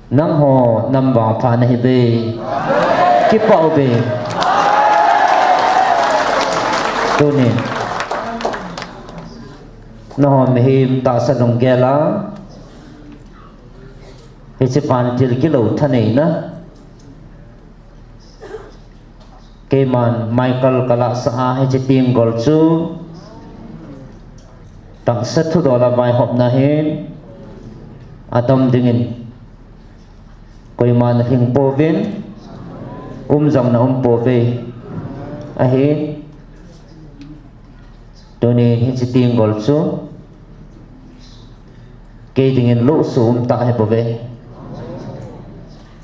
nang ho nam bang pha na hi be ki pau be tu ni no me him ta sanong gela he se pan til ki lo thanei na ke man Michael kala sa he che ting gol chu tang sa thu dola bai hop na hen atom dingin koi man hing po vin jong na po ve a he to ni he che ting gol chu ke dingin lo sum ta he po ve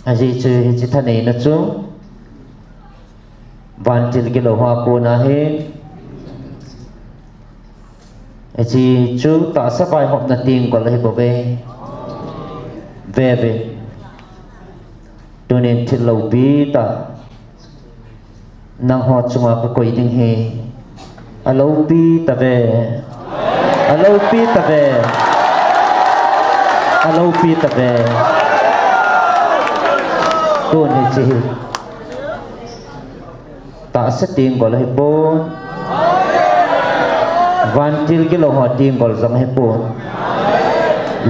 a ji chu he che thanei na chu van til ki lo ha ko na he a ji chu ta sa bai hop na ting gol he po ve ve tu nen thil lo bi ta nang ho chunga ko koi ding he alo pi ta ve alo pi ta ve alo pi ta ve tu nen chi ta sa ting gol he po van til ki lo ho ting gol jong he po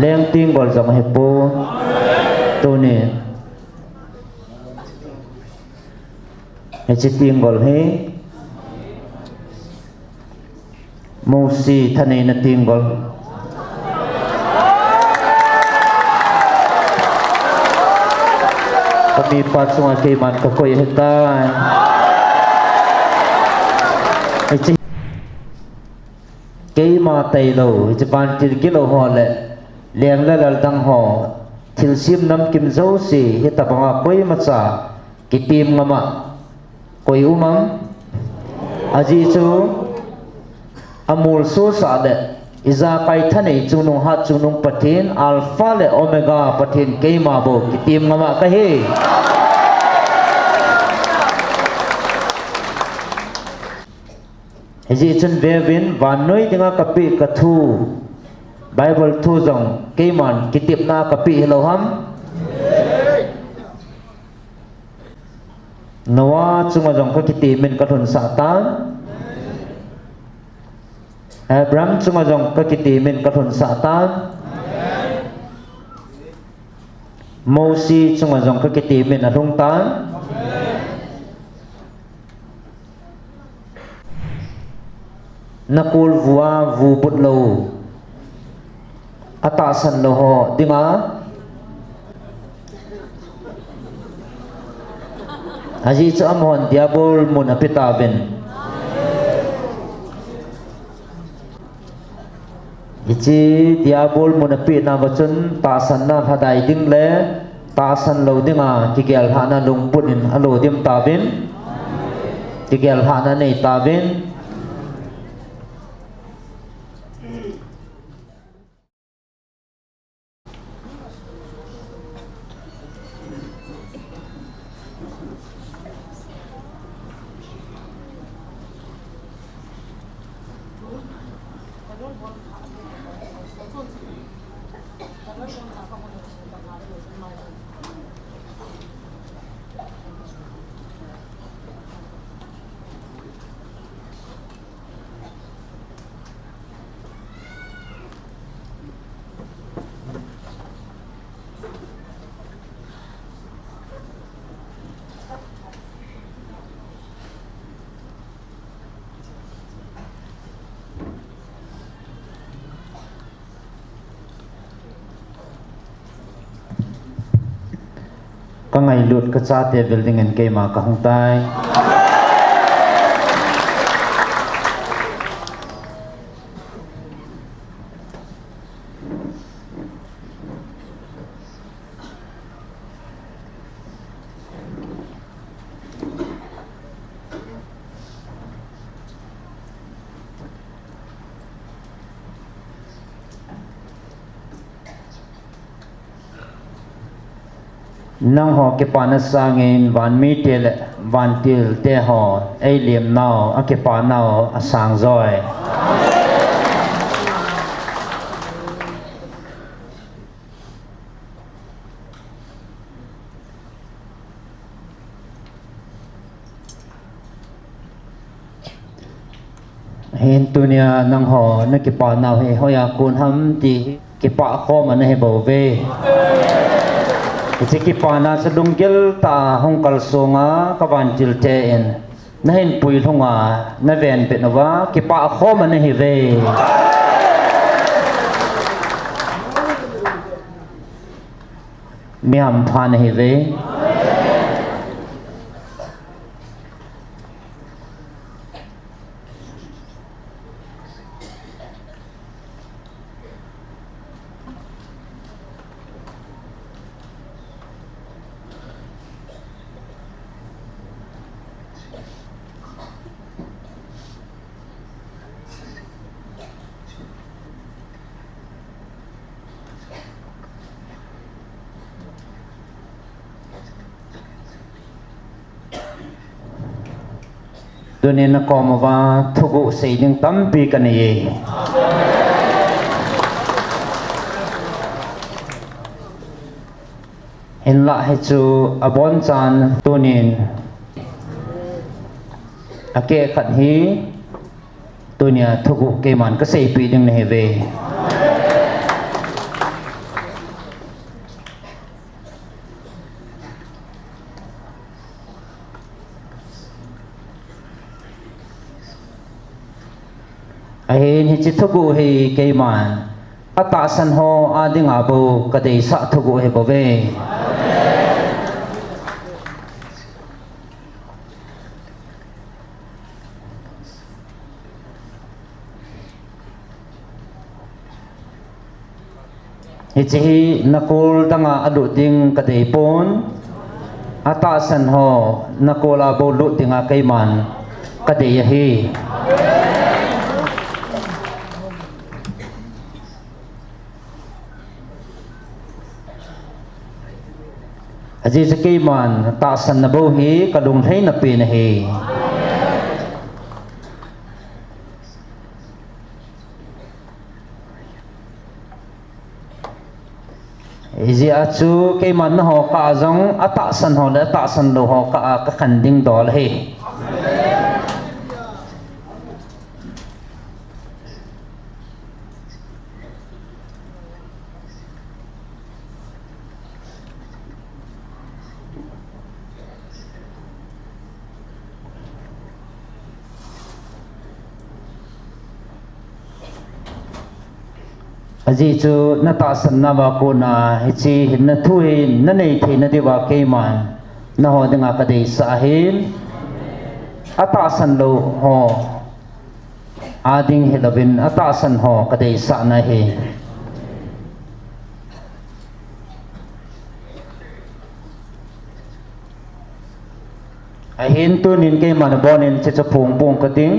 leng ting gol jong he po tu ne he chi ting gol he mo si thane na ting gol kami pa sunga ke man ka koi he ta he chi ke ma tai lo he chi pan til ki lo ho le leng la lal dang ho thil sim nam kim zo si he ta banga koi ma cha ki tim ngama koi umam aji chu amul so sa de iza kai thanei chu nong ha chu nong pathin alpha le omega pathin ke ma bo ki tim ngama ka he ji chun vevin van noi dinga kapi ka thu Bible thu jong ke man kitip na kapi hello ham Noah chunga jong ka kiti min ka thun satan Abraham chunga jong ka kiti min ka thun satan Moses chunga jong ka kiti min adung tan nakul vua vu put lo ata san lo ho dinga aji cha amon diabol mun apitaben ichi diabol mun api na bachun ta san na hadai ding le ta san lo dinga tigel hana lung punin alo dim tabin tigel hana nei tabin ka ngai lut ka cha te building en ke ma ka hong tai nang ho ke panasangin van mi tel van til te ho ai liam nau a ke pa nau a sang zoi เห็นตัวเนี่ยนังหอนักกิปานาเฮฮอยากุนหำตีกิปะขอมันเฮบ่เวจิกิปานาสะดุงเกลตาหงกัลสงากะวันจิลเตเอ็นนเห็นปุยทงานะเวนเป็ดนว่ากิปะขอมันเฮเวมีหำพานเฮเวตัวนี้นักกอมว่าทุกุสีนึงตั้มปีกันเองเห็นละให้จูอบอนจานตัวนี้อาเกะขัดฮีตัวนี้ทุกุเกมันก็สีปีนึงในเวเห็นหิจิทุกุเฮเกมันอัตสันโฮอาดิงอาบูกเดสะทุกุเฮบเวหิจินักลตังอาดุดิงกเดปนอัตสันโฮนักลอาบูลุดิงอาเกมันกเดยเฮอาจิสกีมันตาสันนบูฮีกระดุงให้นปีนฮีอิจิอาจูกีมันนหอกาจงอัตสันหอและตาสันโลหอกากขันดิงดอลฮีอาจิจูนัตสันนาวากุนาฮิจิหินทุยนันเอทีนดิวาเกมันนหอดึงอากาดิสาหินอัตสันโลหออาดิงเฮลวินอัตสันหอกาดิสานาเฮเห็นตัวนินเกมันบอนินจะพงปงกระดิ่ง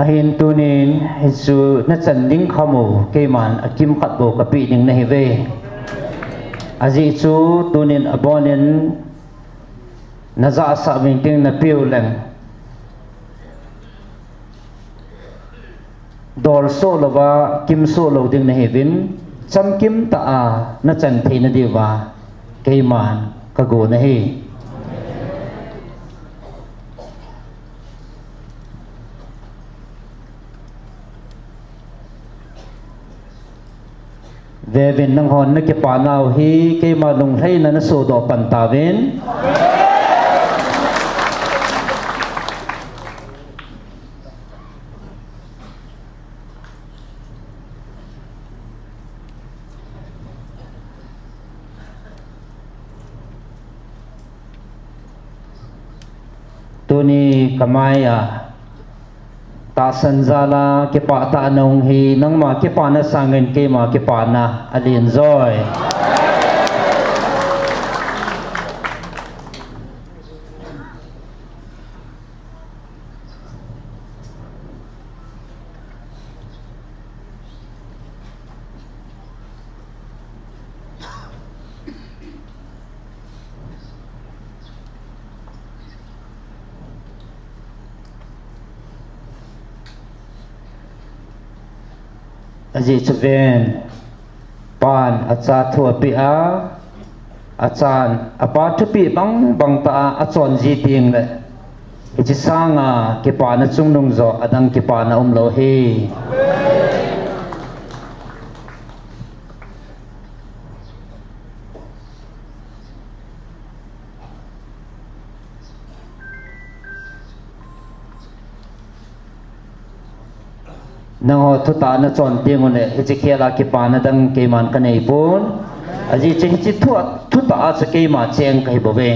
เห็นตัวนี้ฮิจูนัจันดิ้งขโมเกมันอากิมขัดโบกับปีหนึ่งในเวอาจิจูตัวนี้อบอนินนาจาสามิงติงนาพิวเลงดอลโซลวากิมโซโลดิ้งในเฮวินจำกิมตานัจันเทนดีวาเกมันกะโกนะเฮเววินนังหอนนักปานาวฮีเกมาลงให้นันโซดอปันตาเวนตัวนี้กำไมตาสันจาลาเก็บปะตานงฮีนังมาเก็บปานะสังเงินเกมาเก็บปานะอลีนจอย aji chven pan acha thua pi a achan apa thupi bang ta achon ji ting le ichi sanga ke pa na chungnung zo adang ke pa na lo he nang ho thuta na chon ting ne ichi khela ke pa na dang ke man ka nei pun aji chi thuta a cha ke ma cheng kai bo ve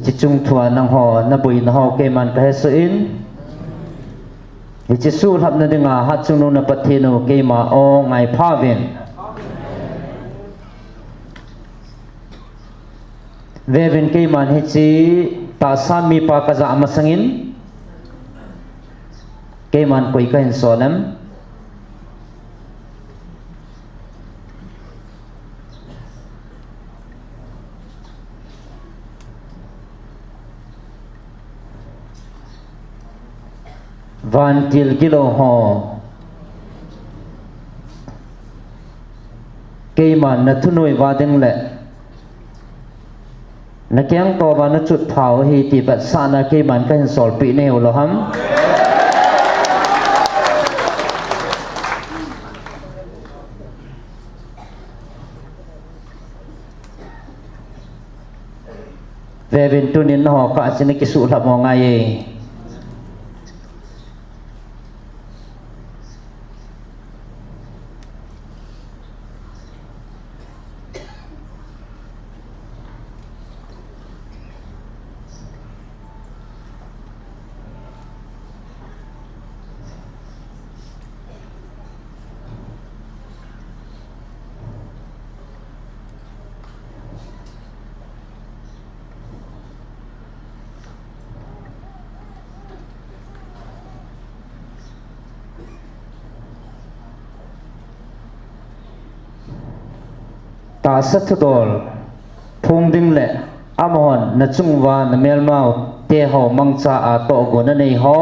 chi chung thua nang ho na bui na ho ke man ka se in chi su hab na dinga ha chung no na pathino ke ma o ngai pha ven ve ven ke man hi chi ta sa mi pa ka za ma sangin ke man koi ka hin solam van til kilo ho ke man na thunoi wa ding le na kyang to ba na chut phau hi ti bat sa na ke man ka hin sol pi ne lo ham ve bin tunin ho ka sin ki su la mo ngai ta sathudol phung ding le amon na chungwa na melmau te ho mangcha a to go na nei ho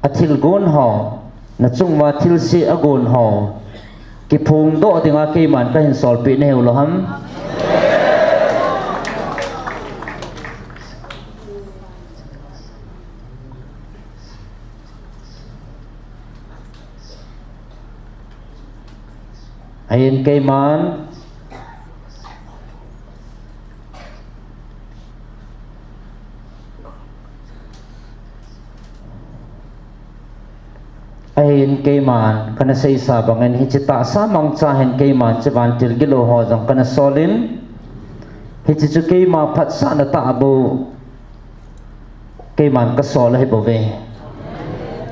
athil gon ho na chungwa thil si agon ho ki phung do dinga ke man ka hin sol pi ne lo ham ayin ke man ayin ke man kana sei sa bangen hi chita sa mang cha hen ke man chawan til gilo ho jang kana solin hi chi chu ke ma phat sa na ta bu ke man ka sol hi bo ve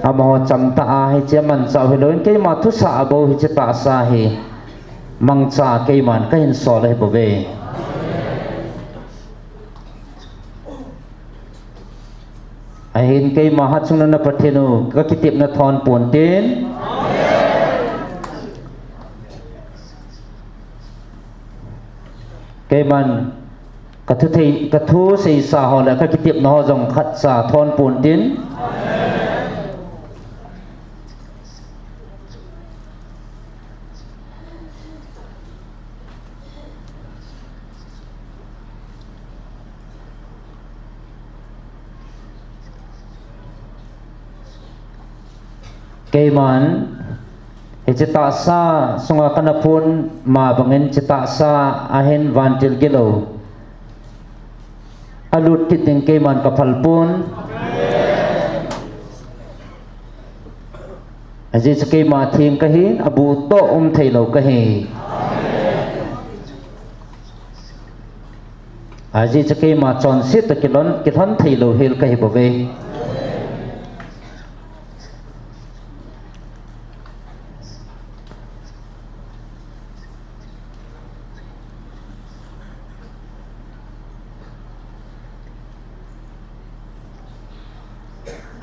amo cham ta a hi che man cha hi loin ke ma thu sa bo hi chita sa hi mang cha ke man ka hin sol hi bo ve ahin ke ma ha chung na pathenu ka kitip na thon pon tin ke man ka thu sei sa ho la ka kitip no jong khat sa thon pon tin ke man he chita sa sunga kana pun ma bangin chita sa ahen van til kilo alut kiting ke man ka phalpun aji ke ma thing ka hi abu to thei lo ka hi aji ke ma chon sit kilon thon thei lo hel ka hi bo ve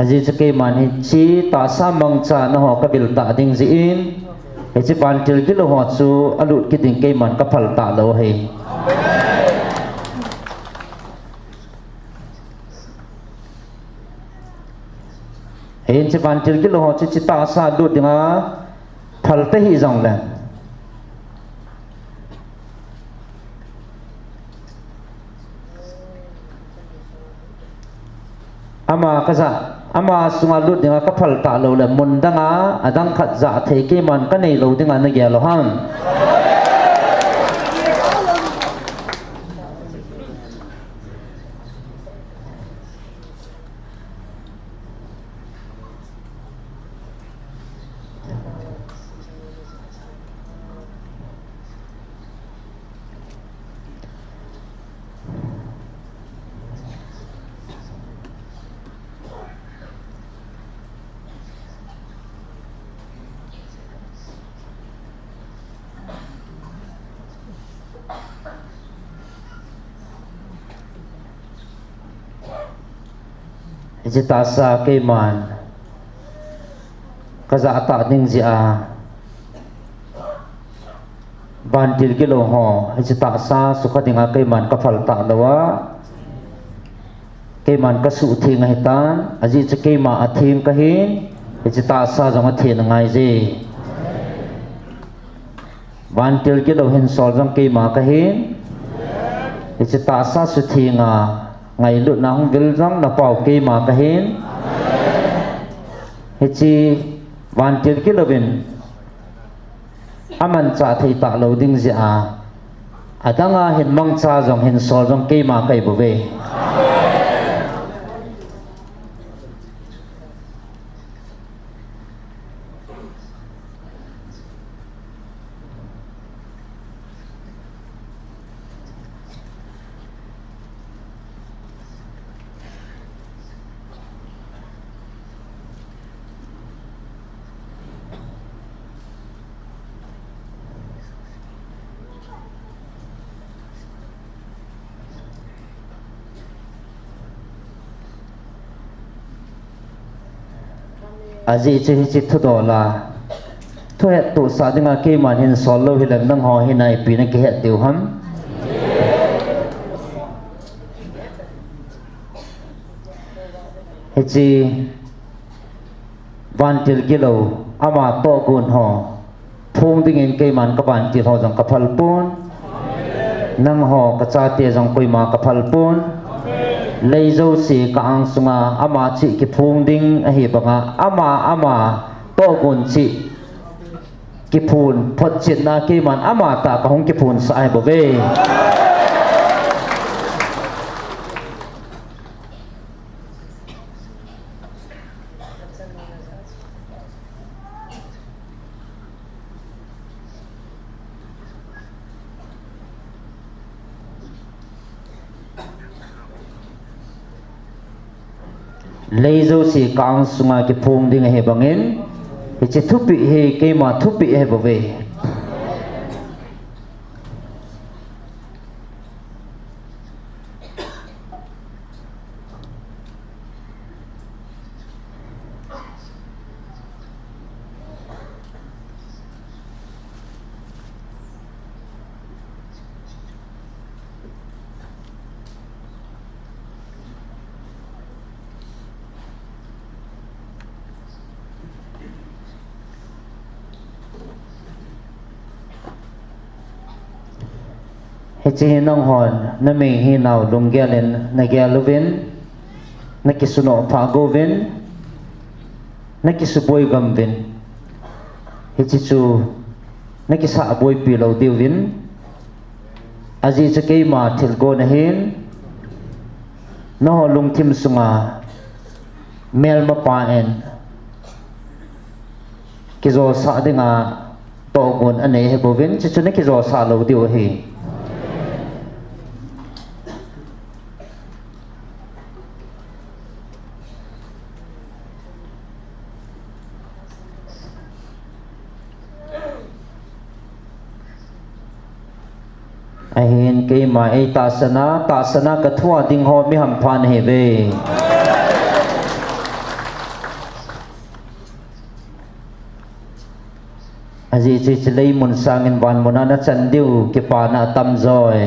aji chake man hi chi ta sa mang cha na ho ka bil ta ding ji in he chi ban til ki lo ho chu alut ki ding ke man ka phal ta lo he he chi ban til ki lo ho chi ta sa lut dinga phal te hi jong la ama kaza ama sunga lut dinga ka phal ta lo le mun danga adang khat za the ke man ka nei lo dinga na ge lo han jita sa ke man kaza ta ding ji a ban til ki lo ho jita sa su kha dinga ke man ka phal ta lawa ke man ka su thi ngai tan aji che ke ma a thim ka hin jita sa jong a the ngai ji ban til ki lo hin sol jong ke ma ka hin jita sa su thi nga ngày lụt nắng vil rong na pau ke ma ka hin he chi van til ki lovin aman cha thei ta lo ding ji a adanga hin mang cha jong hin sol jong ke ma kai bo ve aji che chi thu do la thu he tu sa dinga ke man hin sol lo hi lang nang ho hi nai pi na ke he tiu ham he chi van til ki lo ama to gun ho phung ding in ke man ka ban ti ho jong ka phal pun nang ho ka cha te jong koi ma ka phal pun lei zo si ka ang sunga ama chi ki phung ding a hi banga ama to gun chi ki phun phot chin na ki man ama ta ka hong ki phun sai bo ve lei zo si kang sunga ki phung ding he bangin he che thupi he ke ma thupi he bo ve he chi nong hon na me hi naw lung ge len na ge lovin na ki suno pha govin na ki su boy gam vin he chi chu na ki sa boy pi lo diu vin aji che ke ma thil go na hin no ho lung thim sunga mel ma pa en ki zo sa dinga to gun ane he bovin chi chu na ki zo sa lo diu he ahin ke ma e ta sana ka thua ding ho mi ham phan he ve aji chi lei mun sangin wan monana chandiu ke pa na tam joy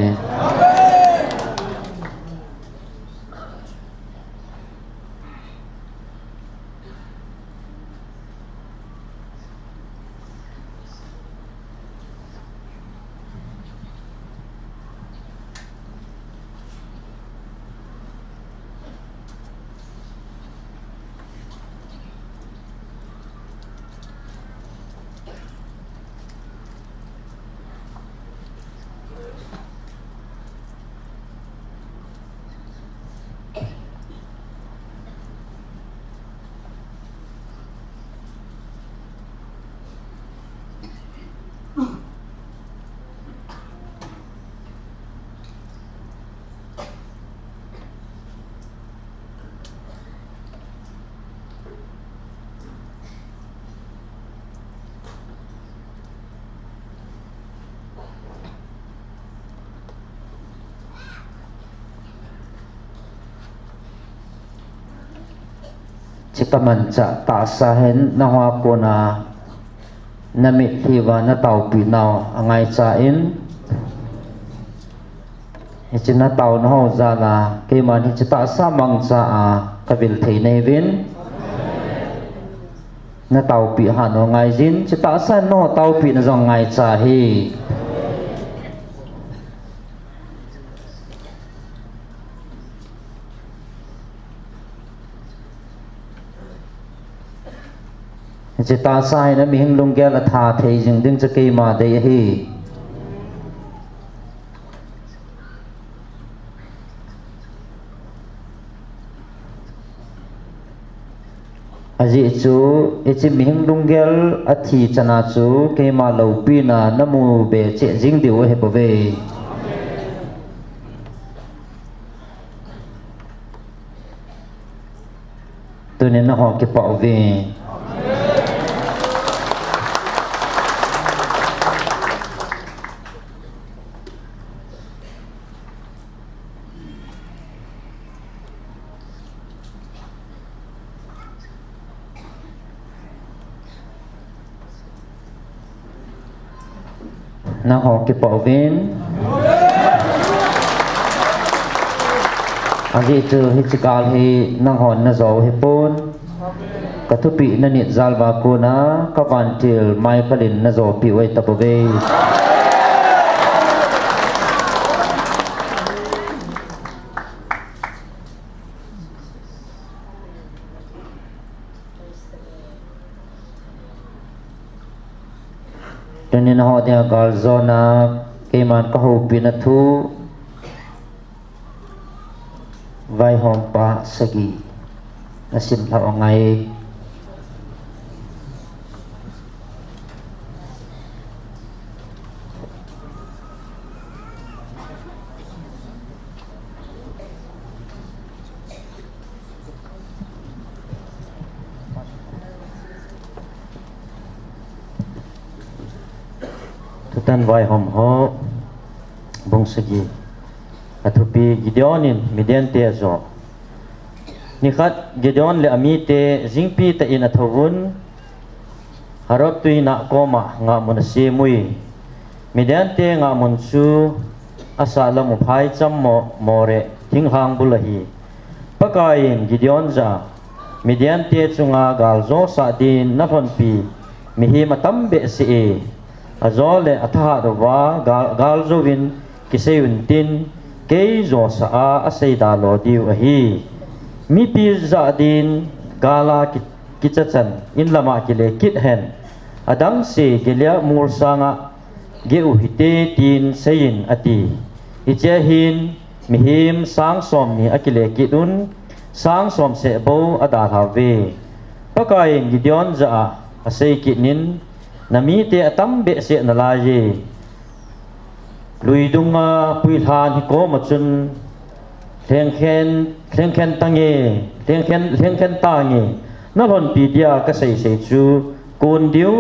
chikaman cha ta sa hen na hoa ko na namit hiwa na tau pi naw angai cha in hechina tau na ho za la ke man hi ta sa mang cha a kabil thei nei vin na tau pi ha no ngai jin ta sa no tau pi na jong ngai cha hiจะตาใส่นะมีหิงลงแกละทาเทจึงดึงจะเกมาได้ฮีอาจิจูจิมีหิงลงแกลอธิจนาจูเกมาเหลาปีนานมูเบเจจิงเดียวเฮปเวตัวนี้นะฮะเก็บเอาเวna ho ke pa vin agi chu hi chikal hi na hon na zo hi pon ka thu pi na ni zal ba ko na ka van til mai palin na zo pi wai ta ve ni na ho dia gal zona ke man ka ho pin thu vai hom pa sagi asim la ngai tan vai hom ho bong sagi athupi gideonin midian te zo ni khat gideon le ami te jingpi ta in athovun harap tui na koma nga mun se mui midian te nga mun su asala mu phai cham mo more thing hang bulahi pakain gideon za midian te chunga gal zo sa din na phon pi mi hi matam be se azole atha rowa galzovin kiseyun tin ke zo sa asay dalo diu ahi mi pi za din gala kichachan in lama kile kit hen adang se gelia mur sanga geu hite tin sayin ati ichehin mihim sang som ni akile kidun sang som se bo ada have pakain gideon za asay kinin nami te atam be se na la ye luidunga puithan hi ko machun thengkhen tange thengkhen tange na lon pi dia ka sei chu kun diu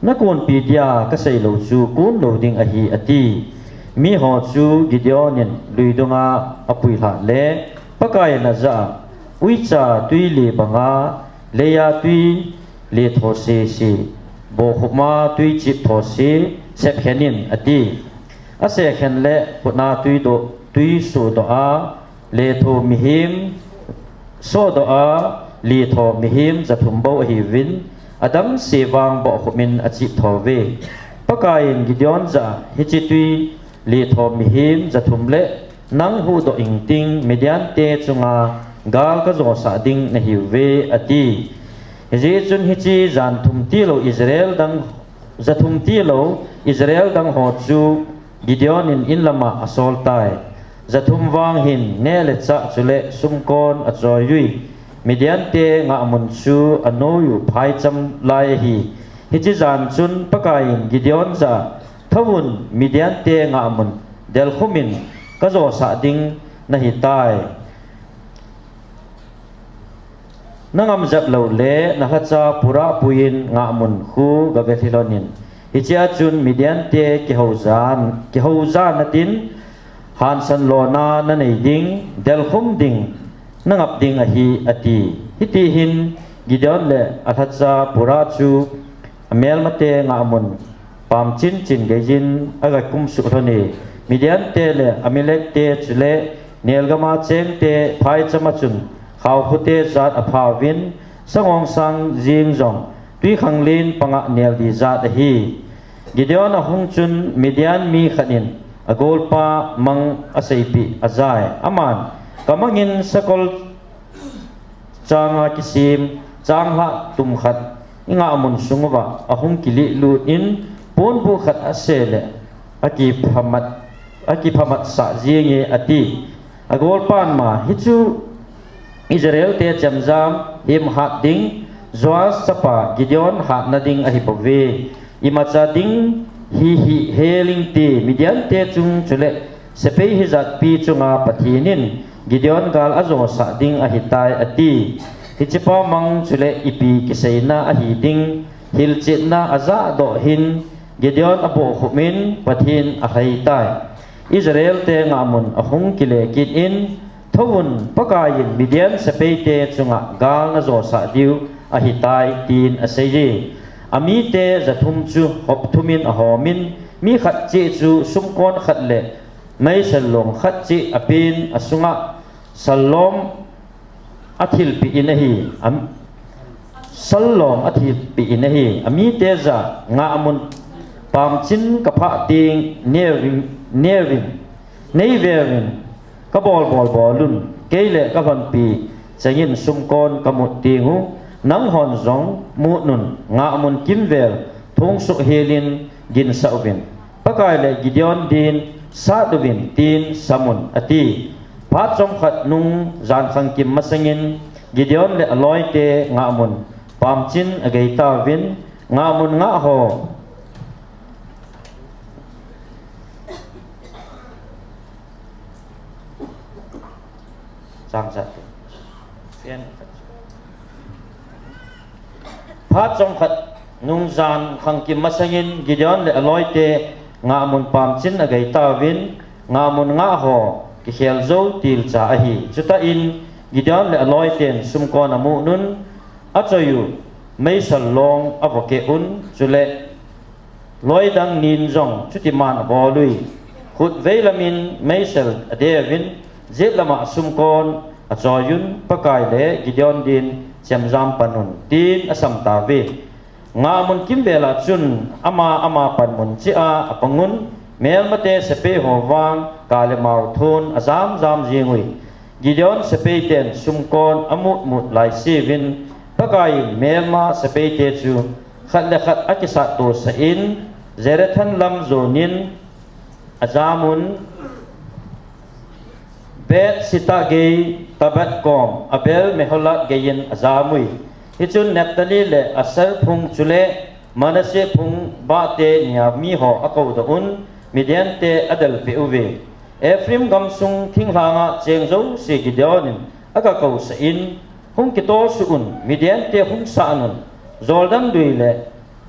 na kun pi dia ka sei lo chu kun lo ding a hi ati mi ho chu gideonin luidunga apuitha le pakai na za uicha tui le banga leya tui le tho se โบขุมาตุยจิบโทสีเซบเขนินอดีอาเซเขนและพุนาตุยโดตุยสูดอาเลโทมิหิมโซดอาลีโทมิหิมจะทุมโบหิวินอดัมเสวางบ่ขุมินอจิบโทเวปะกายินกิดยอนจะฮิจิตุยลีโทมิหิมจะทุมเละนังหูดอิงติงเมเดียนเตจุงากาลกะโจสะดิงนหิเวอดีเจจุนฮิจิจันทุมตีโลอิสราเอลดังจะทุมตีโลอิสราเอลดังฮอจูกิดยอนินอินละมาอสอลตายจะทุมวางหินเนเลจะจุเลสุมกอนอจอยยุยมีเดียนเตงะมุนชูอโนยุภายจำลายฮีฮิจิจันจุนปะกายินกิดยอนจะทวุนมีเดียนเตงะมุนเดลขุมินกะโจสะดิงนหิตายนังอำจับเหล่าเล่นักจ้าปุระปุยินงามุนคูกะเบธิลอนินฮิจิอาจุนมิเดียนเตกิฮาวซานนตินฮันสันโลนานันไอดิงเดลคุมดิงนังอับดิงอฮีอตีฮิติหินกิดยอนเล่อัตจ้าปุระจูอเมลมาเตงามุนปามจินจินเกจินอากาคุมสุรนีมิเดียนเตเล่อเมเลกเตจุเลเนลกามาเจงเตภายจมาจุนเขาพุเตจัดอภาวินสงองสังจิงจงตุยขังลินปังะเนลดีจัดฮีกิดยอนหงจุนมิเดียนมีขันินอโกลปามังอาศัยปีอาใจอามันกำมังินสกลจางอาคิซิมจางหะตุมขัดอิงามุนสุงวะอหงกิลิลูอินปูนบุขัดอาเซเลอากิพมัดสะจีงเออตีอโกลปานมาฮิจูอิสราเอลเตจำจำหิมหัดดิงจวาสปากิดยอนหัดนาดิงอหิปเวอิมาจาดิงฮิเฮลิงตีมิเดียนเตจุงจุเลเสเปฮิจัดปีจุงอาปทีนินกิดยอนกาลอโจสะดิงอหิตายอตีฮิจิปามังจุเลอิปีกิเซนาอหิดิงฮิลจินาอาซาโดหินกิดยอนอโบขุมินปทีนอหิตายอิสราเอลเตงามุนอหงกิเลกิดอินทวุนปะกายินมิเดียนสเปเตจุงะกาลนโจสะดิวอหิตายตีนอเซยีอามีเตจะทุมจูหอบทุมินอหอมินมีขัดจิจูสุมกอนขัดเลไม่สลงขัดจิอปินอสุงะสลอมอธิลปีอินหีสลอมอธิลปีอินหีอามีเตจะงามุนปามจินกับพระติงเนวินกบอลลุนเกยเลกับพันปีจะยินสุมกอนกมุติงูนังหอนจงมุนุนงามุนกิมเวลทงสุเฮลินกินสาววินปะกายเลกิดยอนดินซาดวินตีนสมุนอตีพัดจงขัดนุงจานขังกิมมาสงินกิดยอนเลอลอยเตงามุนปามจินอเกยตาวินงามุนงาโฮจางจัดพัดจงขัดนุงจานขังกิมมาสงินกิดยอนเลอลอยเตงามุนปามจินอเกยตาวินงามุนงาโฮกิเขลโจติลจาอหีจุตาอินกิดยอนเลอลอยเตนสุมกอนอมุนุนอัจยุไม่สลองอวเกอุนจุเลลอยดังนินจงจุติมานบอลุยขุดเวลามินไม่สลเดวินเจลมาสุมกอนอจอยุนปะกายเลกิดยอนดินเจมจามปนุนตีนอสัมตาเวงามุนกิมเวลาจุนอามาปันมุนจิอาอปงุนเมลมาเตสเปหวางกาเลมาวทุนอาจามจิงวิกิดยอนสเปเตนสุมกอนอมุดไลซีวินปะกายเมลมาสเปเตจูขัดเลขัดอักิสัตโตสอินเจเรทันลำโจนินอาจามุนเบตสิตาเกยตาเบตกอมอเบลเมฮลัดเกยินอาจามุยฮิจุนเนปตาลีเลอัสรพุงจุเลมานาเซพุงบาเตเนียมีหออากาวดอุนมิเดียนเตอเดลเปอุเวเอฟริมกัมซุงทิ้งหางะเจงโจสิกิเดียนินอากาเกาสอินหุงกิโตสุอุนมิเดียนเตหุงสานุนจอลดันดุยเล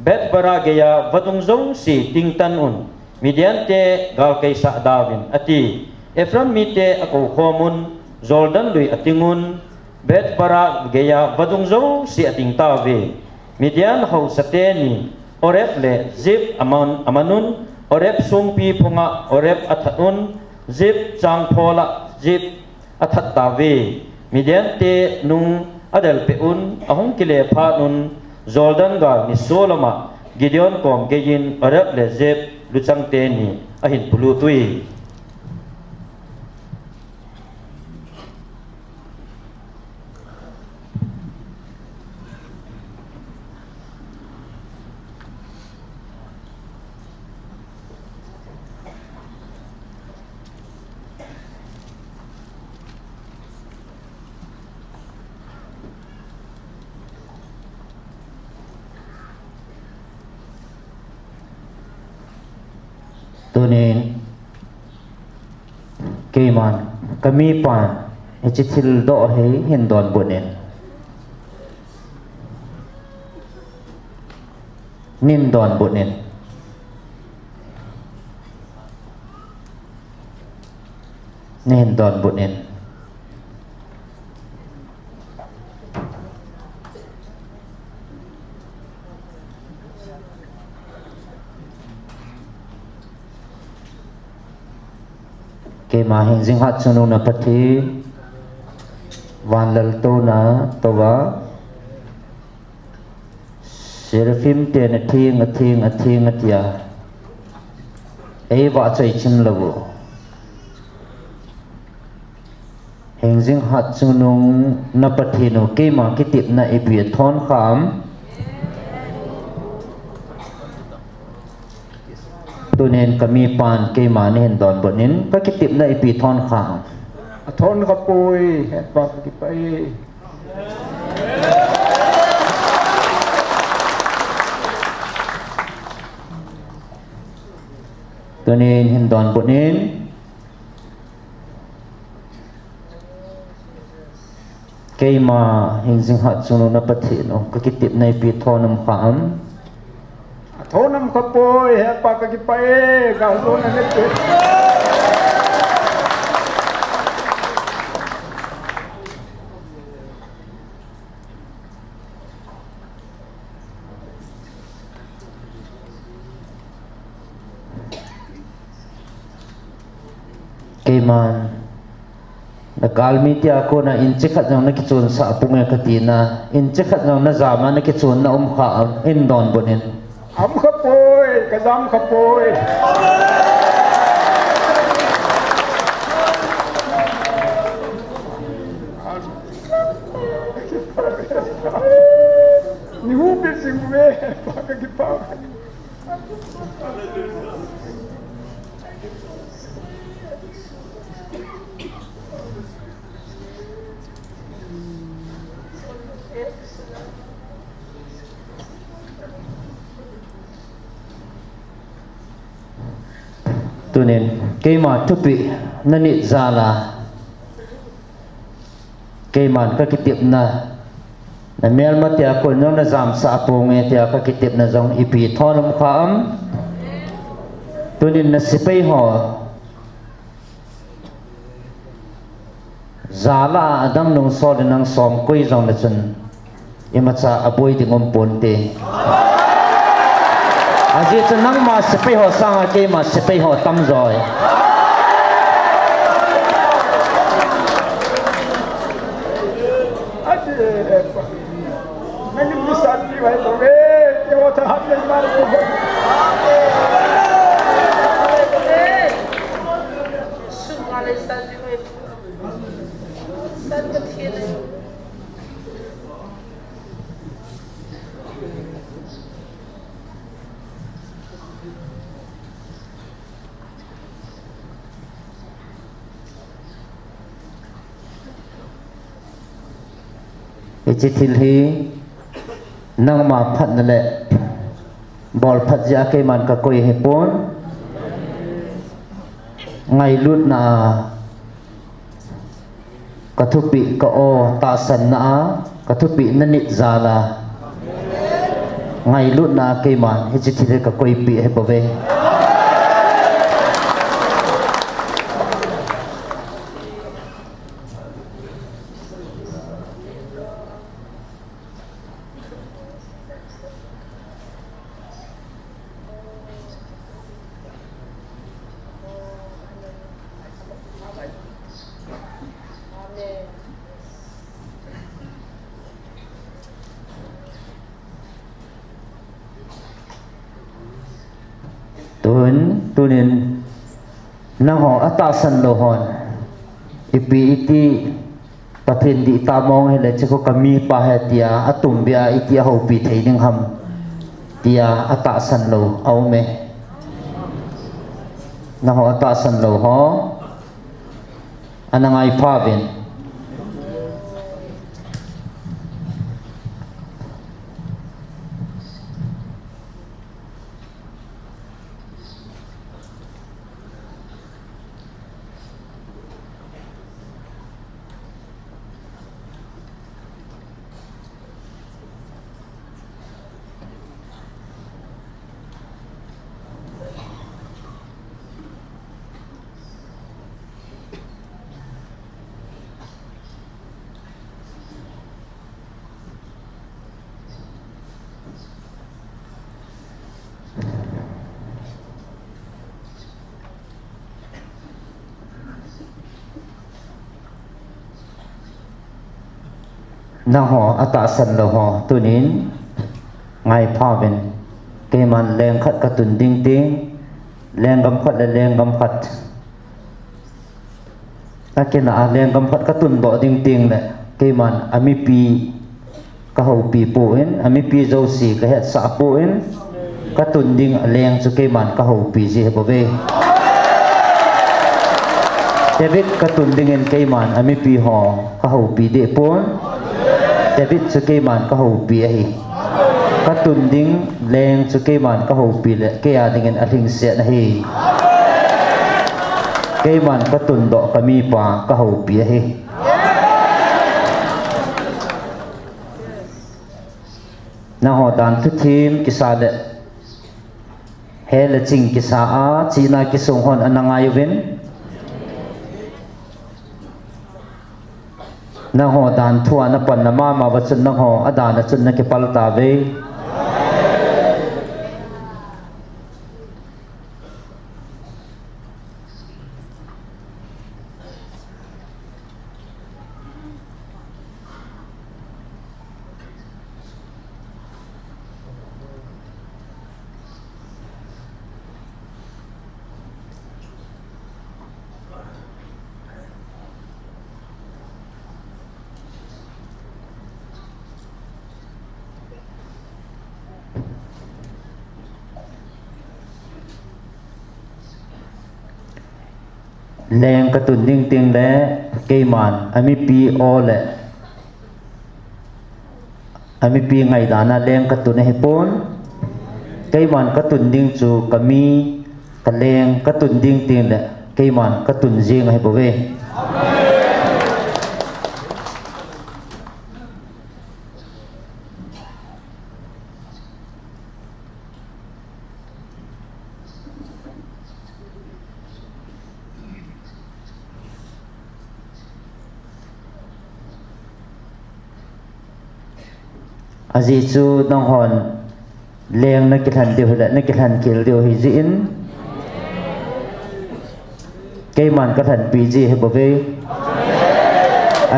เบตบาราเกียวัดุงโจสิติงตันอุนมิเดียนเตกาลเกยสะดาวินอติเอฟรัมมิเตอากาวขมุนจอลดันดุยอติงุนเบตบาราเกียวัดุงโจสิอติงตาเวมิเดียนเฮาสเตนี orep le zip amanun orep sungpi phunga orep athatun zip changphola zip athat tawe midian te nung adel peun ahong kile pha nun jordan ga ni solama gideon kom geyin orep le zip luchang te ni ahin pulu tui tunin keiman kami pan echitil do he hindon bonen nin don bonen nin don bonen ke ma hing jing hat chunu na pathi wan lal to na towa serfim te na thing atia ei wa chai chin lawo hing jing hat chunu na pathi no ke ma kitip na ibi thon kham tunen kami pan ke manen don bonin pakitip na ipi thon khang thon kapui het pa ki pai tunen hin don bonin ke ma hin jing hat chunu na pathi no pakitip na ipi thonam kham thonam kapui het pa ki pai ga lo na ne te keman na galmi ti ako na inche khat jang na kichun sa punga katina inche khat jang na zama na kichun na kha in don bonin am kapui kadam kapui ni hu be singwe pa ki pa tunen keima tupi nani zala keiman ka kitip na mel ma tia ko nyong na zam sa pong e tia ka kitip na jong ipi thonum kham tunin na sipai ho zala adam nong so de nang som koi jong na chun imacha aboi dingom ponte aji chenang ma sipai ho sang ke ma sipai ho tam joy ati nani misati vai to ve ke wo tha hat le mar ko ichitil hi nang ma phat na le bol phat ja ke man ka koi he pon ngai lut na ka thupi ka o ta san na ka thupi na nit zala ngai lut na ke man ichitil ka koi pi he pove tunin nang ho atasan lo hon ipi iti pathin di tamong hele cheko kami pa hetia atum bia iti ho pi theiding ham tia atasan lo aume nang ho atasan lo ho anangai pavin nang ho atasan lo ho tunin ngai phawen keman leng khat katun ding ting leng gam khat le leng gam khat akena leng gam khat katun do ding ting le keman ami pi ka ho pi po en ami pi zo si ka het sa po en katun ding leng chu keman ka ho pi ji he bove David katun ding en keman ami pi ho ka ho pi de pon David sukeman ka ho pi hi katun ding leng sukeman ka ho pi le ke ya ding a thing se na hi keman katun do kami pa ka ho pi hi na ho dan thu thim kisa le he le ching kisa a china ki song hon anangai wen na ho dan thua na pan na ma wa chun na ho adana chun na ke pal ta ve leng katun ding ting le keman ami pi o le ami pi ngai dana leng katun he pon keman katun ding chu kami ka leng katun ding ting le keman katun jing he bove aji chu nong hon leng na ki than deu la na ki than kil deu hi ji in keiman ka than pi ji he bove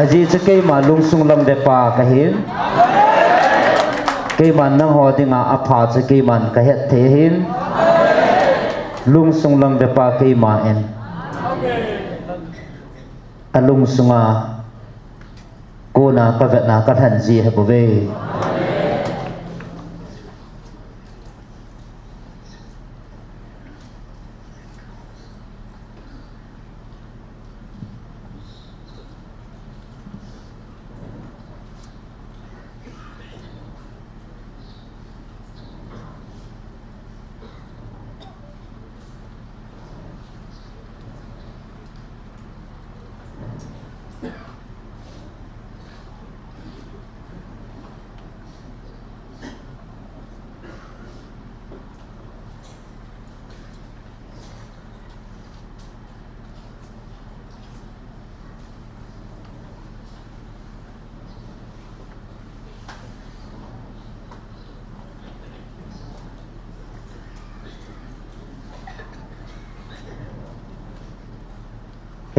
aji chu keima lung sung lam de pa ka hin keiman nang ho dinga apha chu keiman ka het the hin lung sung lam de pa keima en alung sunga ko na ka vet na ka than ji he bove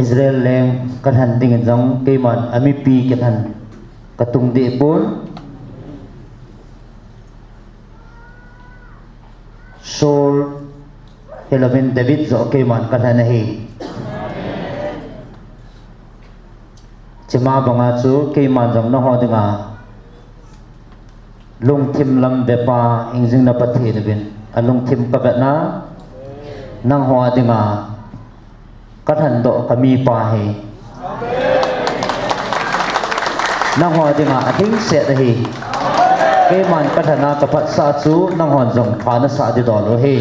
Israel leng kan han ding jong keman ami pi kan han katung de pon sol Helamin David zo keiman kathana hi chima banga chu keiman jong na ho dinga lung thim lam bepa ingjing na pathi bin alung thim ka na nang ho dinga kathan do kami pa hi nang ho dinga athing se da hi keiman kathana ka phat sa chu nang hon jong phana sa di do lo hi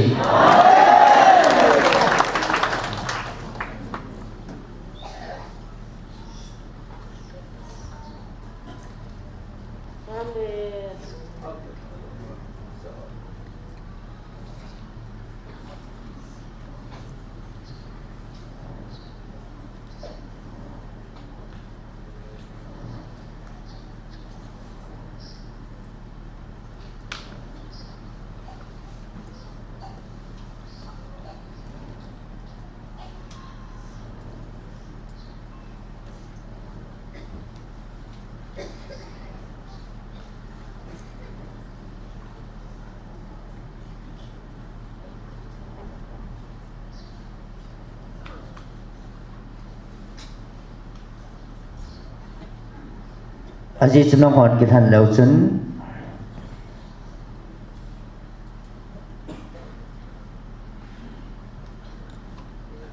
Aji chunong hon ki than lo chun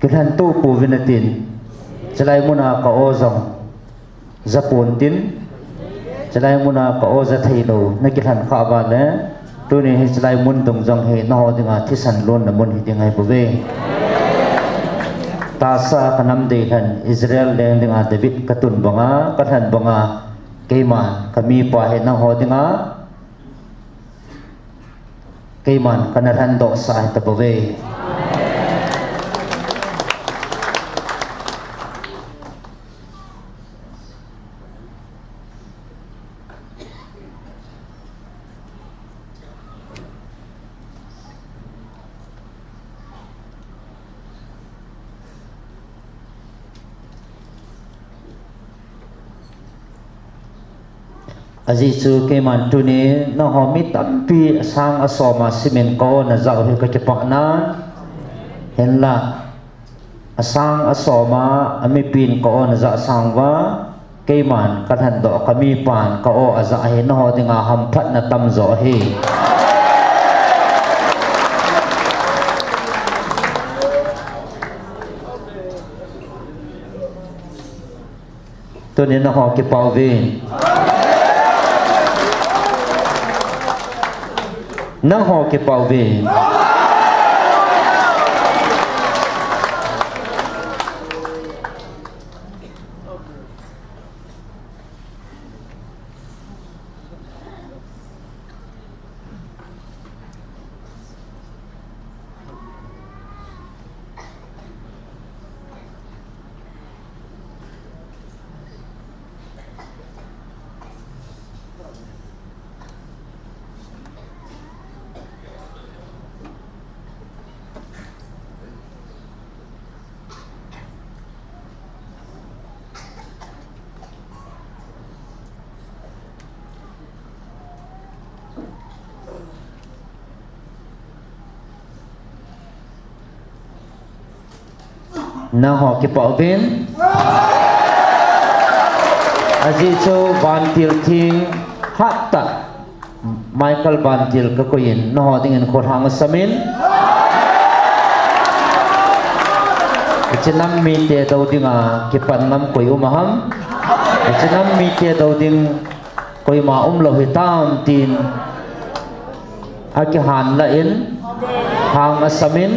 ki than tu pu vinatin chalai muna ka o zong zapon tin chalai muna ka o za thailo na ki than kha ba le tu ni hi chalai mun dong jong he na ho dinga thisan lon na mun hi dingai bu ve ta sa kanam de than Israel leng dinga David katun banga kathan banga keiman kami pa he na ho dinga keiman kanathan do sa ta bove Aji chu keiman tu ni na ho mi tampi sang asoma simen ko na zau he ka chepa na henla asang asoma ami pin ko na za sangwa keiman kathan do kami pan ka o aza he na ho dinga ham phat na tam zo he tu ni na ho ki pau vin nang ho ke pau ve na ho ki pau vin aji chu bantil thing hatta Michael bantil ka koin no ho dingin ko hang samin chinam mi te do dinga ki pan nam koi umaham chinam mi te do ding koi ma lo hitam tin aki han la in hang samin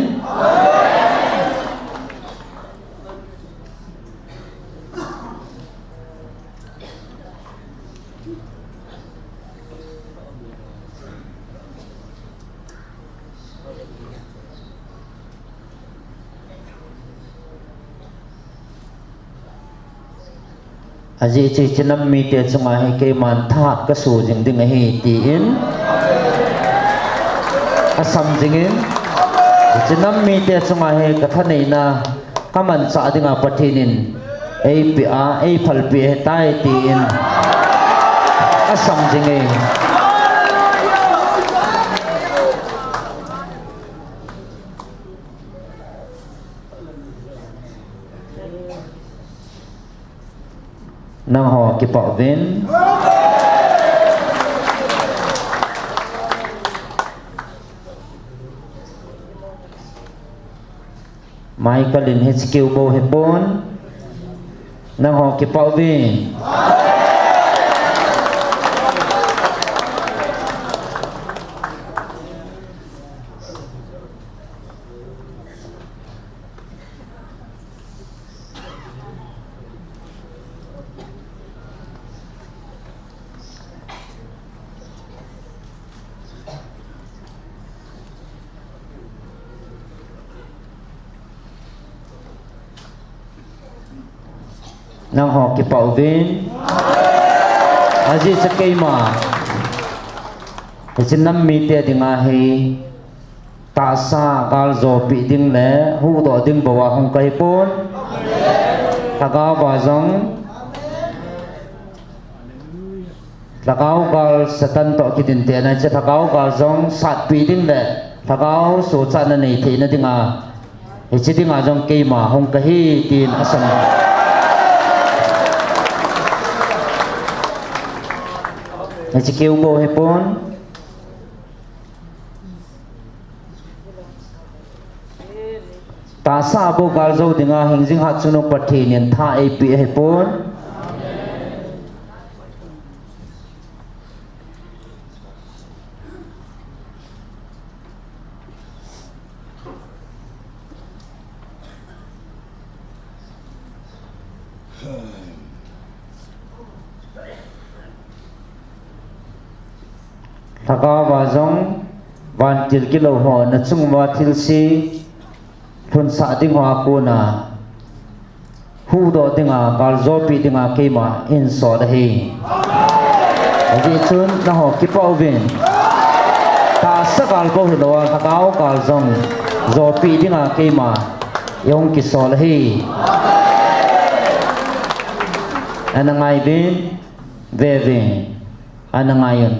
aji chi chinam mi te chunga he ke man that ka su jing ding he ti in asam jing in chinam mi te chunga he ka thanei na kaman sa dinga pathinin ei pi a ei phal pi he tai ti in asam jing e นางหอกิปะเวนไมค์กลินเฮสกิลโบเฮปอนนางหอกิปะเวนนางหอกิปะเวนอาจิสเกยมาจินำมีเตดิงาเฮตาซากาลโซปิดิงเลหูโตดิงบวะหงไกปอนตะกาวบาจงตะกาวกาลสตันโตกิดินเตนะจะตะกาวกาลจงสัตปีดิงเลตะกาวสูจานในเทนดิงาจิดิงาจงเกยมาหงไกฮีตีนอสันจะเกี่ยวโบให้ปนตาซาโบกาลโจดิงาหิงจิงหัดสุนปะเทเนียนท่าเอปีให้ปนถ้าก็ว่าจงวันจิลกิโลหอนะจุงว่าทิลซีทุนสะดิงหัวกูนะหูโดดิงากาลโจปีดิงาเกมาอินสอดเฮดิจุนนะหอกิปอวินตาสกาลโกหิโลถ้าก็กาลจงโจปีดิงาเกมายงกิสอลเฮอันนั้นไงบินเววินอันนั้นไงยน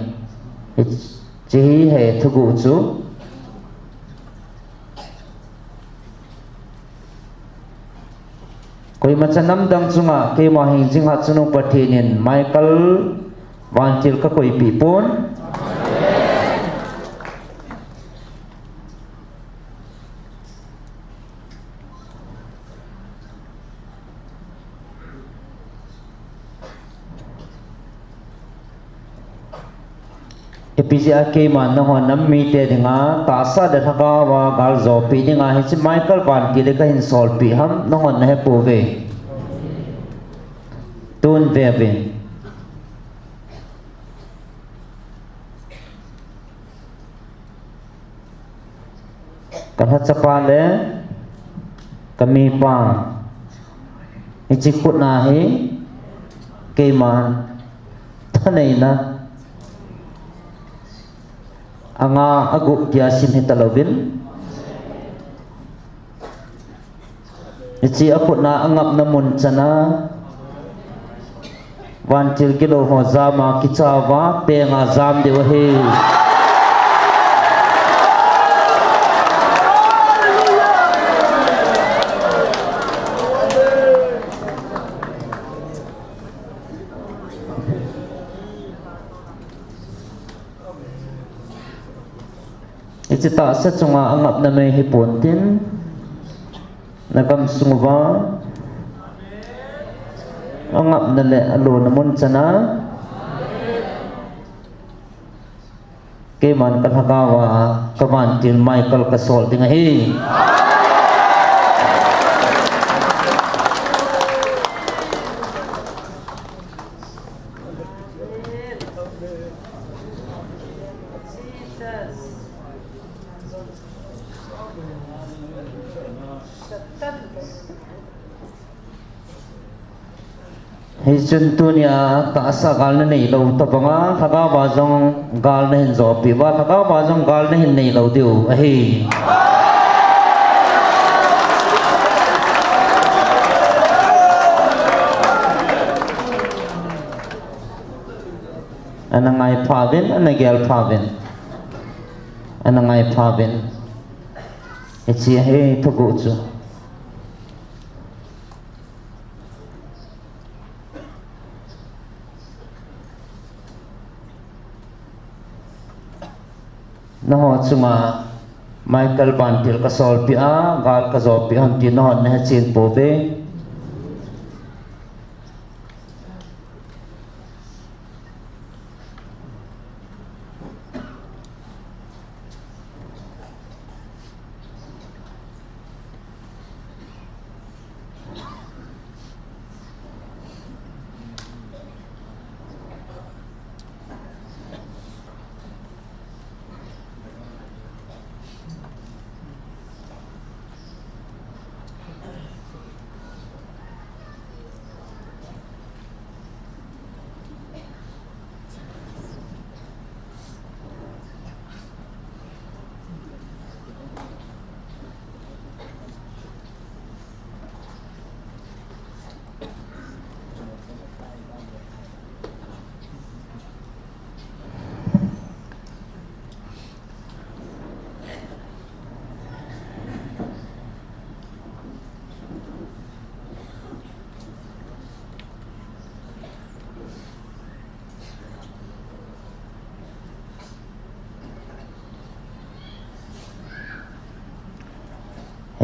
จีเหตุกุจูคุยมาจะนำดังจุงะเกี่ยมาหิงจิงหัดสุนุปะเทนินไมเคิลวันจิลก็คุยปีปนPCA ke man na hon nam mi te dinga ta sa de thaka wa gal zo pi dinga hi chi Michael ban ki de ka hin sol pi ham na hon na he po ve tun ve ve kan ha cha pa le ka mi pa hi chi khut na hi ke man thanai na anga agu kya sin hitalawin ichi apuna angap namun chana wan til kilo ho zama kichawa penga zam dewa he Icita sa chunga angap na may hipuntin nagam sungwa angap na le alo namun sana keman kalhakawa kaman til Michael kasol tingahi Hijun tunia tak asa gal na nei lo tapanga thaka ba jong gal na hin zo pi ba thaka ba jong gal na hin nei lo diu ahi anangai phavin anagel phavin anangai phavin ichi he thugu chu na ho chunga Michael Bantil ka sol pi a gal ka zo pi han tin hon na chin po be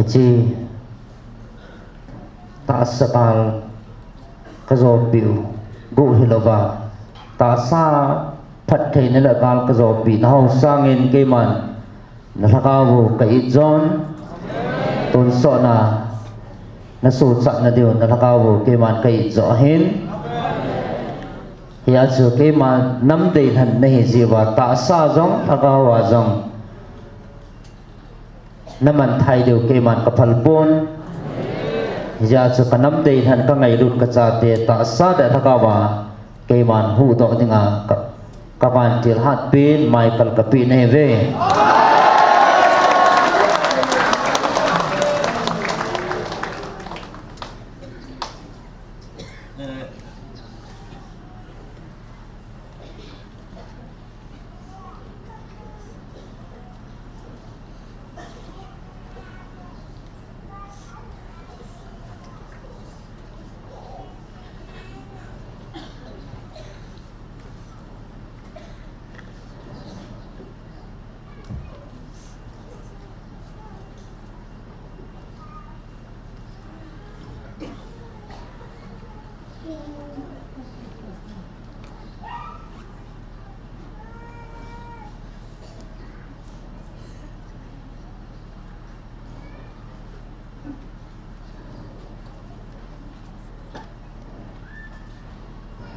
chi ta sakal ka zo piu gu hilova ta sa phat thei na la gal ka zo pi na ho sangin ke man na thakawu ka ijon ton so na su sa na dio na thakawu ke man ka ijo hin ya chu ke man nam dei han nei jiwa ta sa jong thakawa jong naman thai deu ke man ka phalpon ya chu kanam dei han ka ngai lut ka cha te ta sa da thakawa ke man hu do dinga ka ban til hat pin Michael ka pi nei ve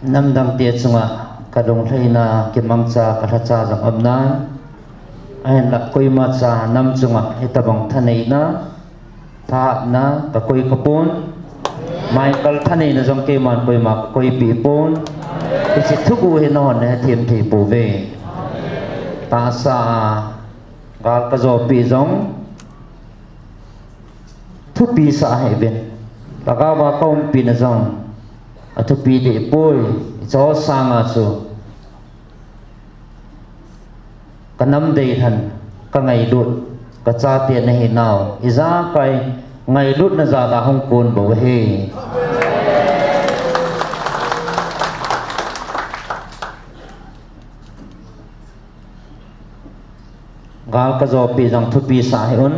nam dam tia chunga kadong thaina kimam cha kathacha jang amna ain la koima cha nam chunga hitabang thaneina tha na ka koi kapon Michael thaneina jong ke man koima koi pi pon ki thuku he non ne thim thi pu ve ta sa gal ka zo pi jong thu pi sa he ben ta ga ba kom pi na jong athu pi de poi cho sanga chu kanam dei than ka ngai lut ka cha te na hi naw iza kai ngai lut na za da hong kon bo he gal ka zo pi jang thu pi sa he un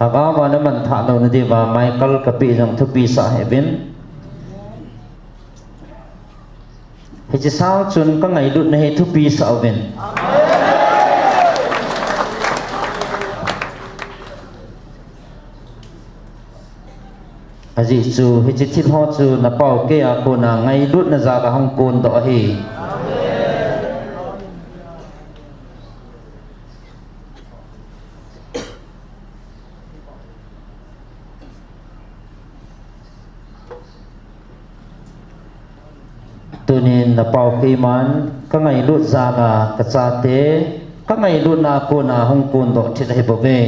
Agawa naman thalaw na diba Michael kapi jang thupi sa heaven Hichi sao chun ka ngai lut na he thupi sa oven Aji chu hichi thit ho chu na pau ke ako na ngai lut na za ka hong kon do he tunin na pau ke man ka ngai lut za ga ka cha te ka ngai lut na ko na hong kun do thit he bo ve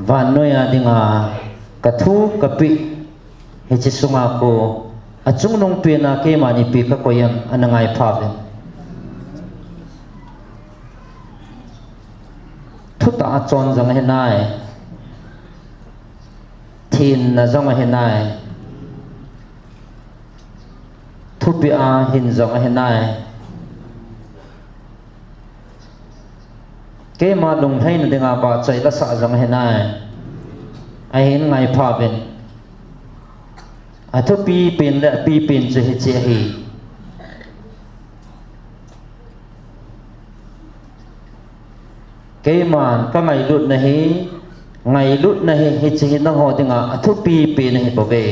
van noya dinga ka thu ka pi he chi sunga ko achung nong pe na ke mani pe ka koyam anangai phaben thuta chon jang henai thin na jang henai thupi a hin jang henai ke ma lung thai na denga ba chai la sa jang henai a hin ngai phaben athu pi pin la pi pin che hi ke man ka ngai lut na hi ngai lut na hi chi na ho tinga athu pi pin hi bo ve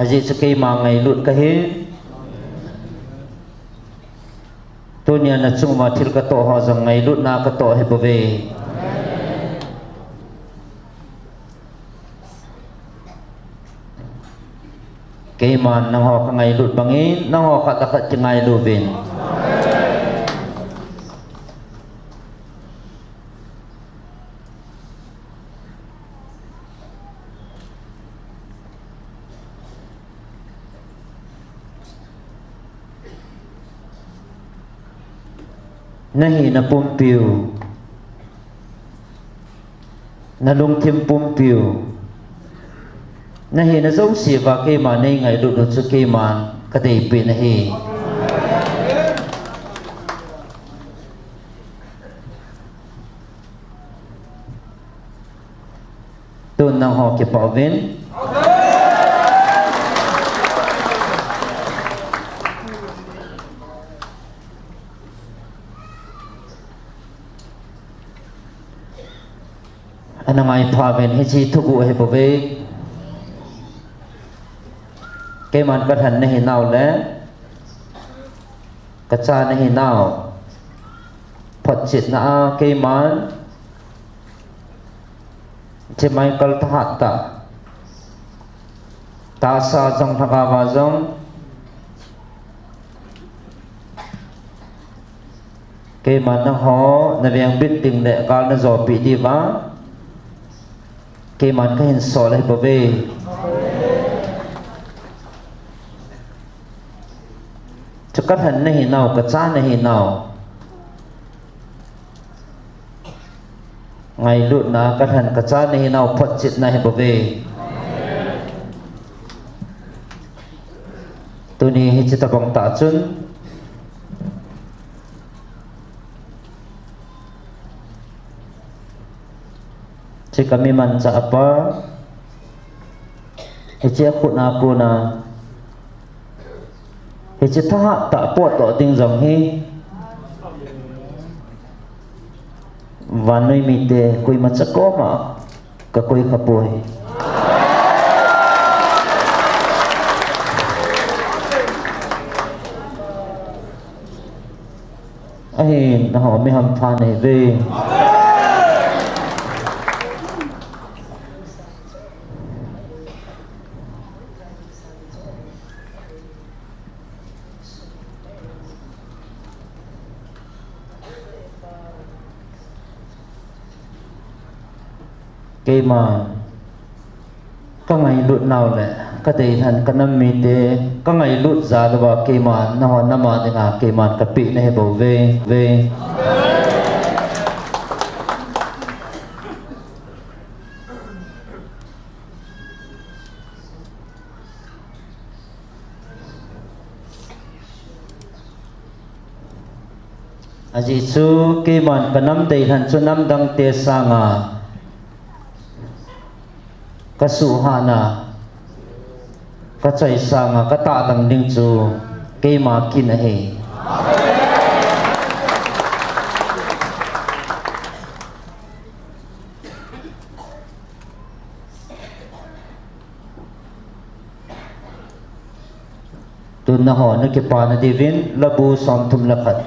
aji se ke ma ngai lut ka hi tunia na chung ma thil ka to ho jang ngai lut na ka to he bo ve ke man nang ho ka ngai lut bangin nang ho ka ta ka chingai lu bin nahi na pum piu na lung thim pum piu nahi na zau si va ke ma nei ngai lu lu chu ke man ka dei pe nahi tu nang ho ke pa ven anangai phaben he chi thugu he bo ve ke man ka than nahi naw le ka cha nahi naw phot chit na ke man che mai kal tha ta sa jong thaka wa jong ke man na ho na veng bit ting le kal na zo pi di wa ke man ka hin so le bo ve chukat han nahi naw ka cha nahi naw ngai lut na ka than ka cha nahi naw phot chit na he bo ve tu ni hi chita bang ta chun chi kami man cha apa hi che khu na pu na hi che tha ta pot to ting jong hi vanoi mi te koi ma cha ko ma ka koi khapoi ai na ho mi ham pha nei ve ke ma ka ngai lut naw le ka dei than ka nam mi te ka ngai lut za da ba ke ma na ho na ma de nga ke ma ka pi ne he bo ve aji chu ke man ka nam dei than chu nam dang te sa nga ka su ha na ka chai sa nga ka ta dang ding chu ke ma kin a he tu na ho na ke pa na divin labu som tum lakhat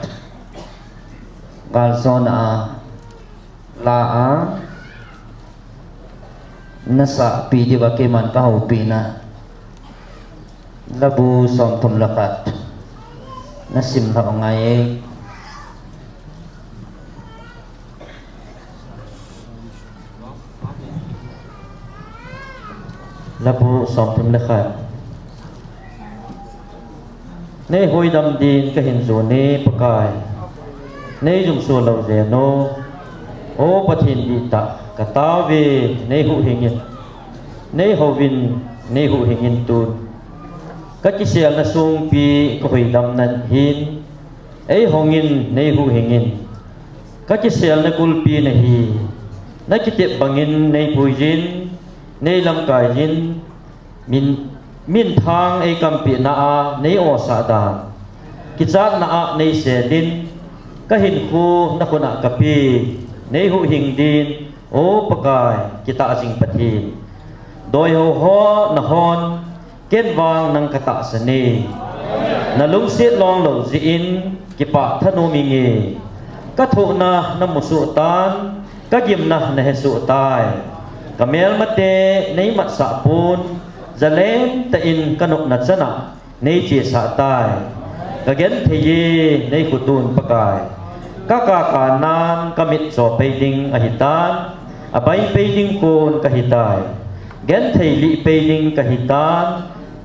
gal zona la a nasa pi di ba ke man ka ho pi na labu som thum lakat na sim thao ngai labu som thum le khat nei hoi dam din ka hin zo ne pakai nei jum so lo je no o pathin di ta ka ta ve nei hu hingin nei ho vin nei hu hingin tun ka chi sel na sung pi ko hoi dam nan hin ei hongin nei hu hingin ka chi sel na kul pi na hi na ki te bangin nei puijin nei lam kai jin min thang ei kam pi na a nei o sa da ki chak na a nei se din ka hin khu na khuna ka pi nei hu hing din o pakai kita asing pathin doi ho na hon ken wang nang kata sani na lung sit long lo ji in ki pa thanu mi nge ka thu na musu tan ka gim na he su tai ka mel mate nei mat sa pun zalem ta in kanok na chana nei chi sa tai ka gen theye nei khutun pakai ka nan kamit so peiding ahitan abai peiding kon kahitai gen thei li peiding kahitan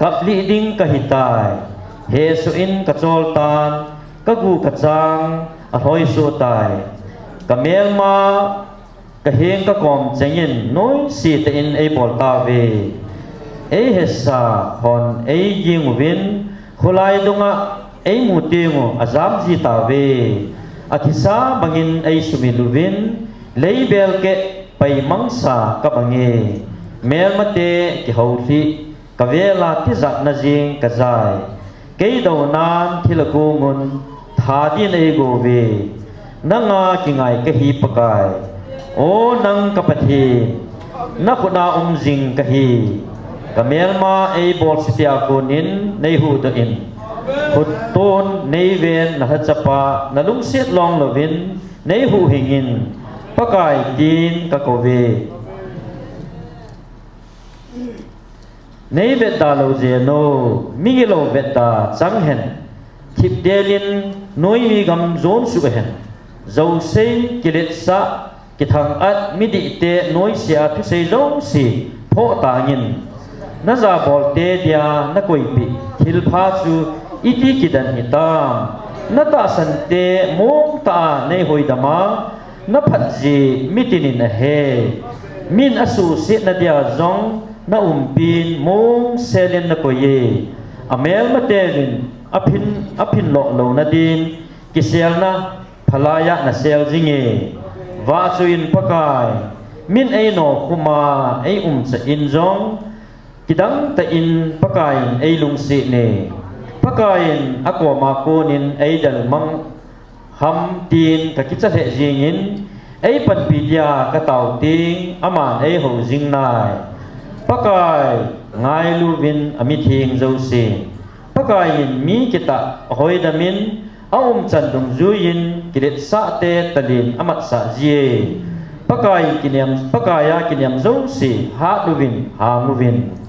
kap li ding kahitai he su in ka chol tan ka gu ka chang a hoi su tai ka mel ma ka heng ka kom changin noi si te in ei bol ta ve ei hesa hon ei ying win khulai donga ei mu tingo azam ji ta ve athisa bangin ei sumiluvin leibel ke pai mangsa ka bange mel mate ki hauthi ka vela ti zat na jing ka jai kei do nan thilaku ngun thadi nei go ve nanga ki ngai ka hi pakai o nang ka pathi na khuna jing ka hi ka mel ma ei bol sitia kunin nei hu to in khut ton nei ven na hachapa na lung set long lovin nei hu hingin pakai tin ka ko ve nei vet da lo je no mi lo vet da chang hen thip delin noi mi gam zon su hen zo sei kilet sa ki thang at mi di te noi sia thu sei zo si pho ta ngin na za bol te dia na koi pi thil pha chu iti kidan hitam na ta san te mong ta nei hoi dama na phat ji mitinin a he min asu se na dia zong na umpin mong selen na koye amel materin aphin lo lo na din kisel na phalaya na sel jinge wa suin pakai min ei no kuma ei cha in zong kidang ta in pakai ei lung si ne pakai akwa ma konin ei dal mang ham tin ka kicha he jingin ei pan pidia ka taw ting aman ei ho jing nai pakai ngai lu vin ami thing zo si pakai mi kita hoi damin chan dum zuin kiret sa te talin amat sa ji pakai pakaya kiniam zo si ha lu vin ha mu vin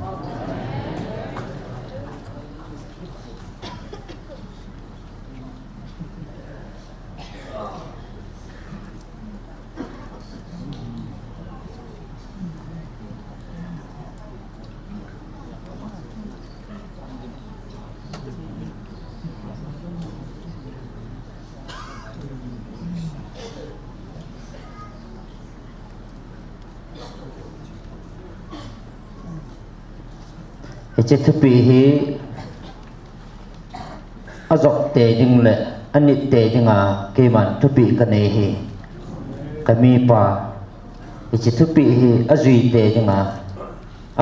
che thupi hi azok te ding le anit te dinga ke man thupi ka nei hi kami pa che thupi hi azui te dinga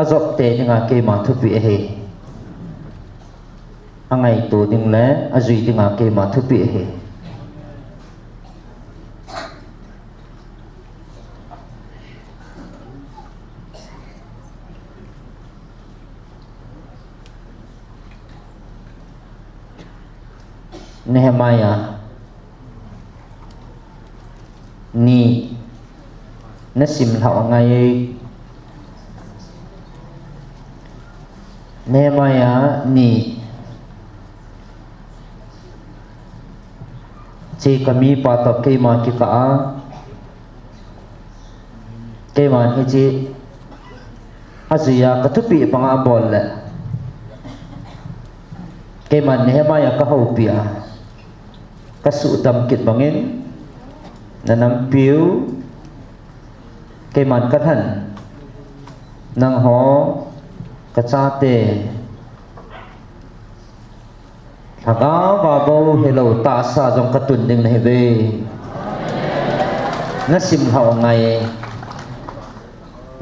azok te dinga ke man thupi hi angai to ding le azui dinga ke man thupi hi Nehemiah ni nasim thao ngai Nehemiah ni chi kami pa top ke ma ki ka a ke man hi chi azia ka tupi panga bol le ke man ne ma ya ka ho pia ka su tam kit bangin nanam piu ke man ka than nang ho ka cha te thaga ba bo hello ta sa jong ka tun ding nei ve na sim hao ngai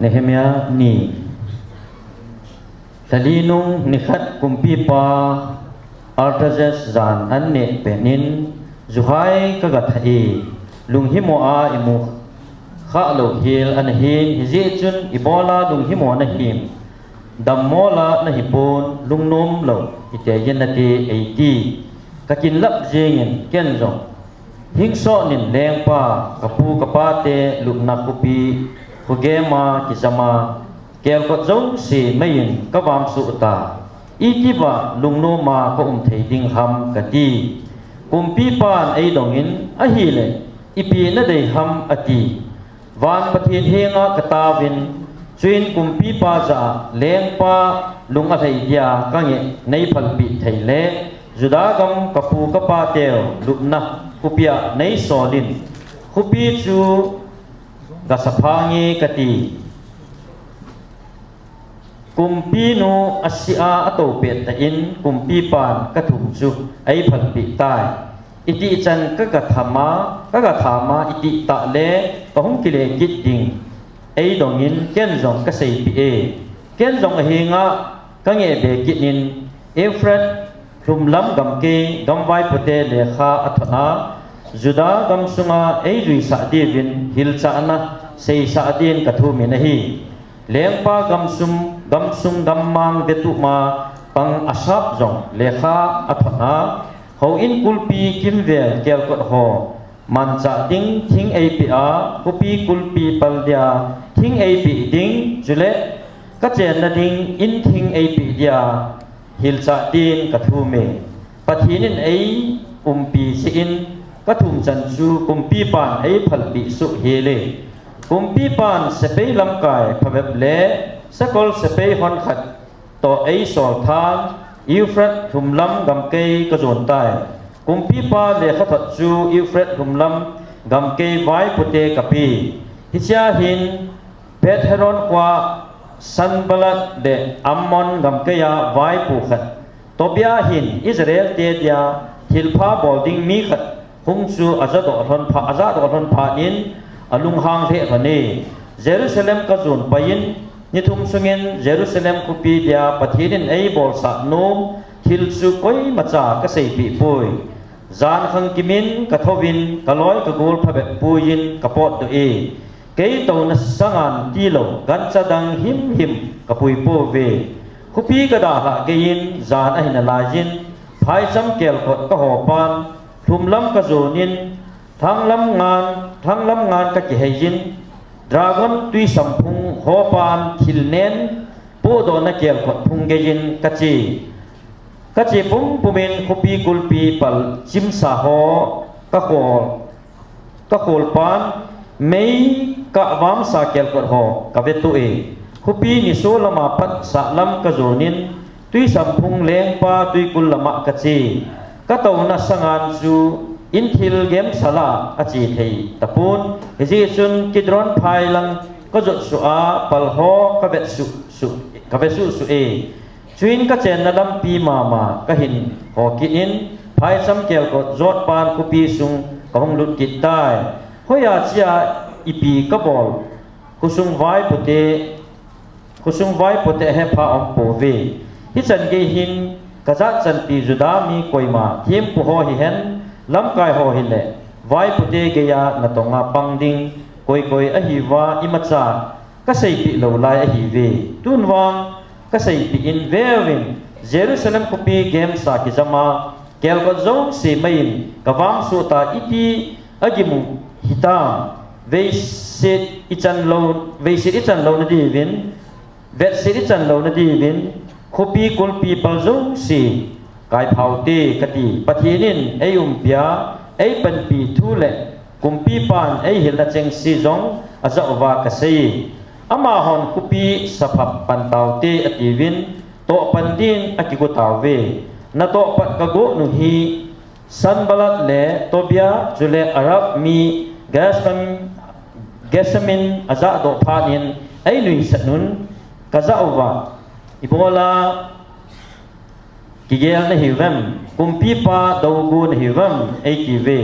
Nehemia ni Talinung nikhat kumpi pa Artaxerxes zan anne penin zuhai kagathai lunghimoa imu kha lo hil anhin hiji chun ibola lunghimo na him dammola na hipon lungnom lo ite yenati eiti kakin lap jengin kenjong hingso nin lengpa kapu kapate lukna kupi kugema kisama kel ko zong si mayin kawam su ta itiba lungno ma ko thei ding ham kati kumpi pan ei dongin a hi le ipi na dei ham ati wan pathin henga katawin chuin kumpi pa za lengpa lunga thei dia kange nei phalpi thei le judagam kapu kapa teo lupna kupia nei solin kupi chu gasaphangi kati kumpi no asia ato pet ta in kumpi pan kathum chu ai phalpi tai iti chan ka thama iti ta le pahung kile git ding ai dongin ken jong ka sei pi e ken jong a hinga ka nge be gitnin Efrat rumlam gamke gamwai pote lekha athana juda gamsunga ai rui sa devin hilcha ana sei sa din kathumi nahi lengpa gamsung gammang betuma pang asap jong lekha athana ho in kulpi kimvel kel kot ho mancha ding thing api a kupi kulpi paldia thing api ding jule ka chen na ding in thing api dia hilcha din kathume pathinin ai umpi sin kathum chanchu kumpi pan ai phalpi su hele kumpi pan sepei lamkai phabep le sakol sepei hon khat to ai sol than Euphrat humlam gamkei kazon tai kumpi pa le khathat chu Euphrat humlam gamkei vai pute kapi hicha hin Petheron kwa Sanballat de Ammon gamkeya vai pu khat Tobia hin Israel te dia hilpha bolding mi khat hungchu azado thon pha in alung hang the khane Jerusalem kazun payin nithum sungen Jerusalem kupi dia pathinin ei bol sa nom thilchu koi macha ka sei pi pui zan khang kimin kathovin kaloi ka gol phabe puin kapot do e kei to na sangan tilo ganchadang him kapui po ve kupi ka da ha gein zan a hina lajin phai cham kel kot ka hopan thumlam ka zonin thanglam ngan ka ki hejin dragon tui samphung hopan thilnen po do na kel kot phung gein kachi pum pumen kupi kulpi pal chimsa ho ka khol pan mei ka wam sa kel kot ho ka vetu e kupi ni so lama pat sa lam ka zonin tui samphung leng pa tui kul lama kachi ka to na sangan chu inthil gem sala achi thei tapun hiji chun kidron phai lang ko jot su a pal ho ka vet su e chuin ka chen na lam pi mama ka hin ho ki in phai sam kel ko jot pan kupi sung ka hong lut kit tai hoya chia ipi ka bol kusung vai pote he pha om po ve hi chan ge hin ka za chan pi juda mi koima thim pu ho hi hen lam kai ho hi le vai pote ge ya na tonga pangding koi a hi wa imacha ka sei pi lo lai a hi ve tun wang ka sei pi in vewin Jerusalem kupi gem sa ki jama kel ko zong se main ka wam su ta iti agimu hitam veisit ichan lo na divin vet sit ichan lo na divin kupi kulpi pal zong si kai phauti kati pathinin pia ai pan pi thu le kumpi pan ai hil la cheng si jong aza wa ka sei ama hon kupi saphap pan taw te ativin to pandin akiku tawe na to pat ka go nu hi sanbalat le tobia jule arab mi gasamin aza do phanin ai lui sanun kaza wa ibola kigel na hiwam kumpi pa dogu na hiwam ai kiwe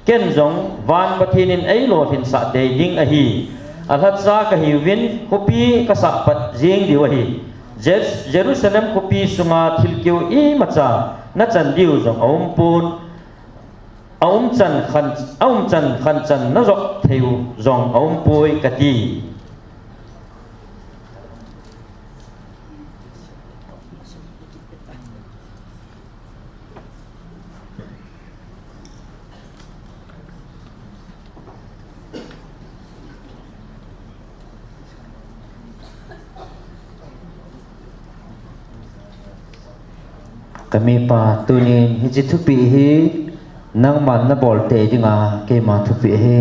ken jong van bathinin ai lo thin sa de ding a hi alhat sa ka hiwin kopi ka sa pat jing diwahi Jerusalem kopi sunga thilkeu i macha na chan diu jong aum chan khan chan na jok theu jong poi kati kami pa tunin hiji thupi hi nang man na bol te dinga ke ma thupi hi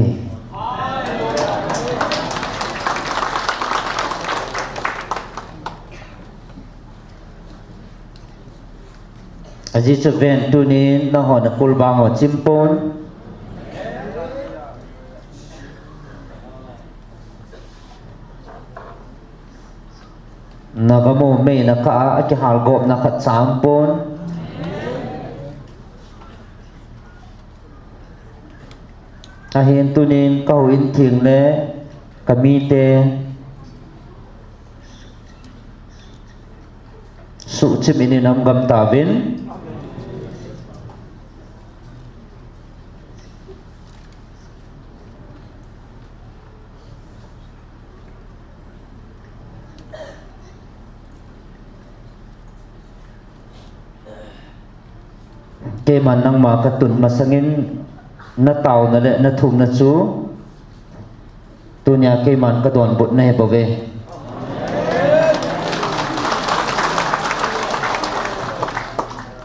aji chuven tunin na hon kulba ho chimpon nagamo me na ka aki halgop na khat sampon ahin tunin kauin thing le kami te su chimini nam gam tawin ke man nang ma katun masangin na taw na le na thum na chu tunya ke man ka don bot na bove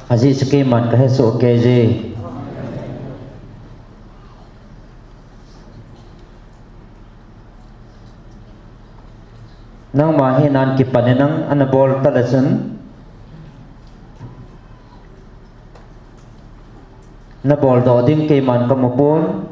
aji ke man ka he so ke je nang ma he nan ki panenang anabol talasan na bol do ding ke man ka mopon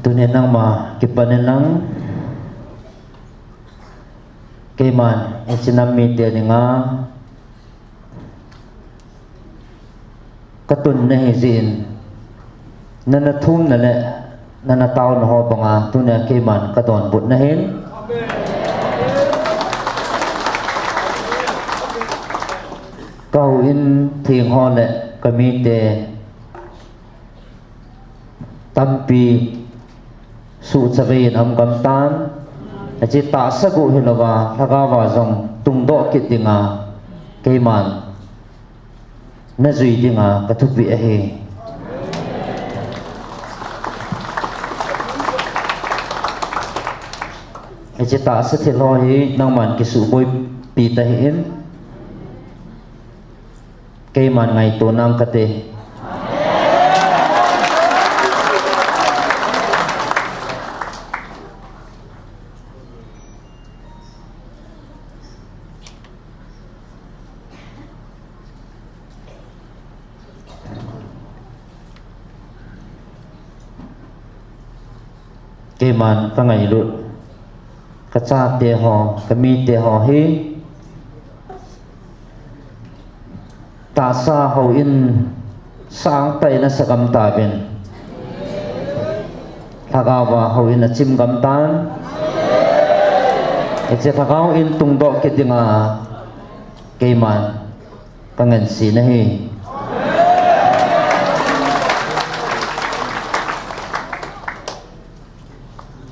tunin nang ma kipanenang keman isinami te nga katun na hizin nanathum na le nanataw na ho banga tunya keman katon but na hin kau in thing ho le kami te tampi su chavein am gam tan achi ta sagu hilawa lagawa jong tungdo kitinga keman na zui dinga kathupi ahe achi ta sa thelo hi nangman ki su boy pi ta hin keman ngai to nang kate ke man ka ngai lut ka cha te ho ka mi te ho hi ta sa ho in sang tai na sakam ta ben thagawa ho in a chim gam tan che thagau in tung do ke dinga ke man ka ngan si na hi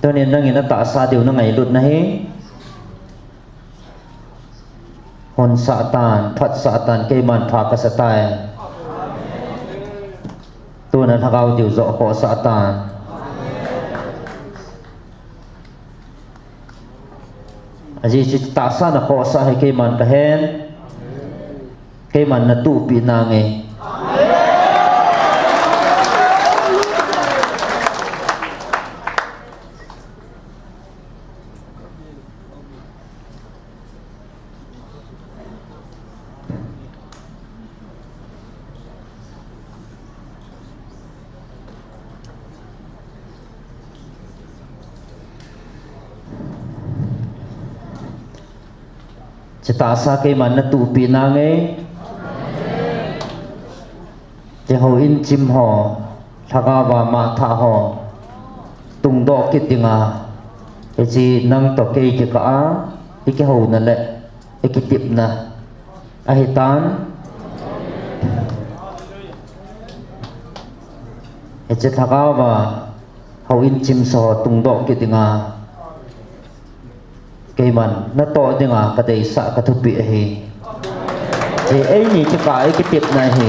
to nen nang ina ta sa diu na ngai lut na hi hon satan phat satan ke man pha ka satai tu na thagau diu zo ko satan aji chi ta sa na ko sa he ke man ka hen ke man na tu pi na nge ta sa ke man na tu pi na nge je ho in chim ho thaga wa ma tha ho tung do ki tinga e ji nang to ke ki ka a i ke ho na le e ki tip na a hi tan e je thaga wa ho in chim so tung do ki tinga ke man na to dinga ka dei sa ka thu pi hi je ai ni ki ka ai ki tip na hi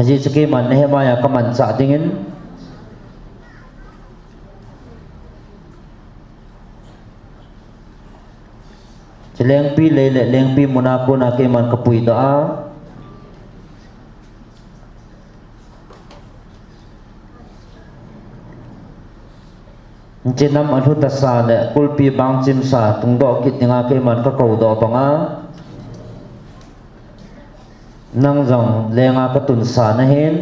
aji ke man ne ma ya ka man cha dingin je leng pi le le leng pi mona ko na ke man ka pui da a je nam anu ta sa le kulpi bang chim sa tung do kit nga ke man ka ko do panga nang jong lenga ka tun sa na hen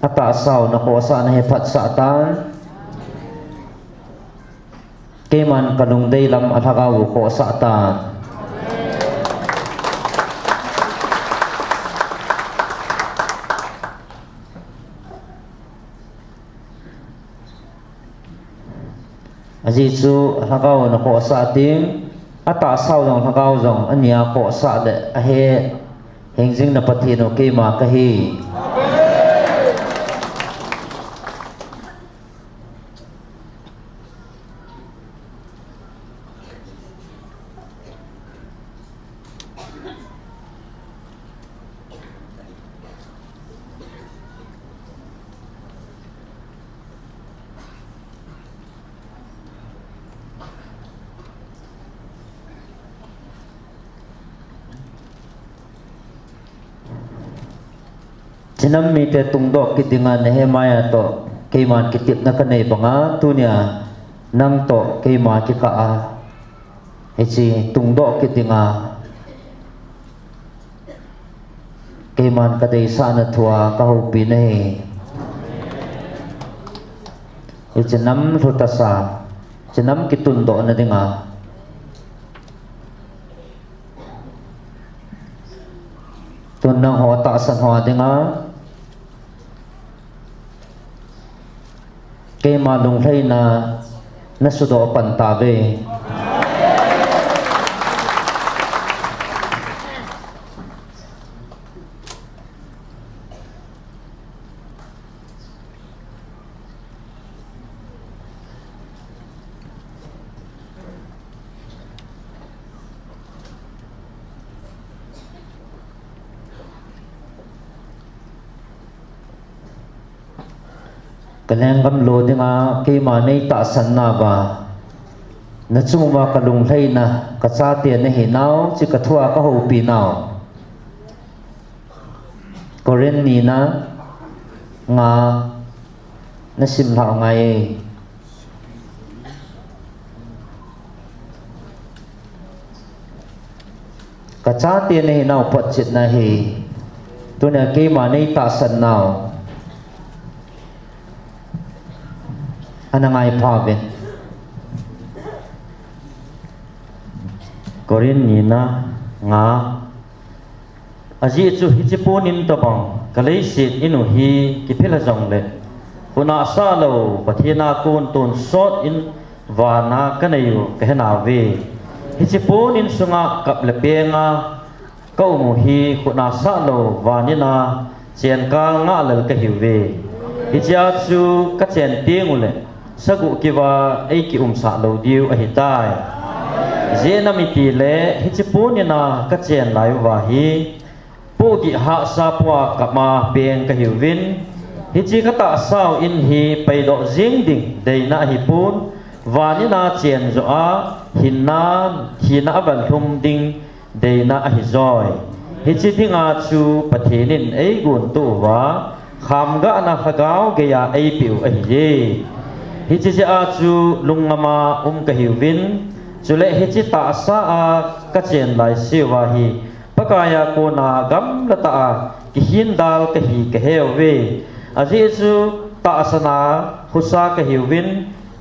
ata sao na ko sa na he phat sa tan ke man kanung dei lam athaga u ko sa tan aji chu thagau na ko sa ting ata sau jong thagau jong ania ko sa le a he hengjing na pathi no ke ma ka hi Sinam mi te tung do ki tinga ne he maya to ke man ki tip na ka nei banga tu nia nang to ke ma ki ka a he chi tung do ki tinga ke man ka dei sa na thua ka ho pi nei he chinam thu ta sa chinam ki tun do na dinga tun nang ho ta san ho dinga ke ma lung thai na su do pan ta ve kaneng gam lo dinga ke ma nei ta san na ba na chu ma ka lung hlei na ka cha te na hi nau chi ka thua ka ho pi nau koren ni na nga na sim thao ngai กะจาเตียนให้นาวปัจจิตนะฮีตัวเนี่ยเกมาในตาสันนาวอันนั้นไงพาเวนกอรินนีนะงาอาจีจูฮิจิปูนินตบังกะเลยสิอินุฮีกิเพลจงเลคุนาซาโลปะเทนากูนตุนสอดอินวานากันอยู่กะเฮนาเวฮิจิปูนินสุงะกับเลเปงาก็อุมุฮีคุนาซาโลวานินาเจียนกางงะเลกะฮิเวฮิจิอาจูกะเจียนเตียงอุเลสกุกิวาไอกิอุมซาโลดิวอหิตายเจนามิติเลฮิจิปูนินากะเจียนไลวาฮีปูกิหาซาปัวกับมาเปียงกะหิววินฮิจิกะตะซาวอินฮีไปดอกจิงดิงเดนะฮิปูนวานินาเจียนโจอาหินนาทีนาบันทุมดิงเดนะฮิจอยฮิจิทิงอาจูปะเทนินไอกุนตุวาคำกะนะฟะกาวเกยาไอปิวอหิเยฮิจิอาจูลุงงะมากะหิววินจุเลฮิจิตะซาอากะเจียนไลซิวาฮีปะกายาโกนากัมละตากิหินดาลกะฮีกะเฮเวอาจิจูตาสนาหุสากะฮิวิน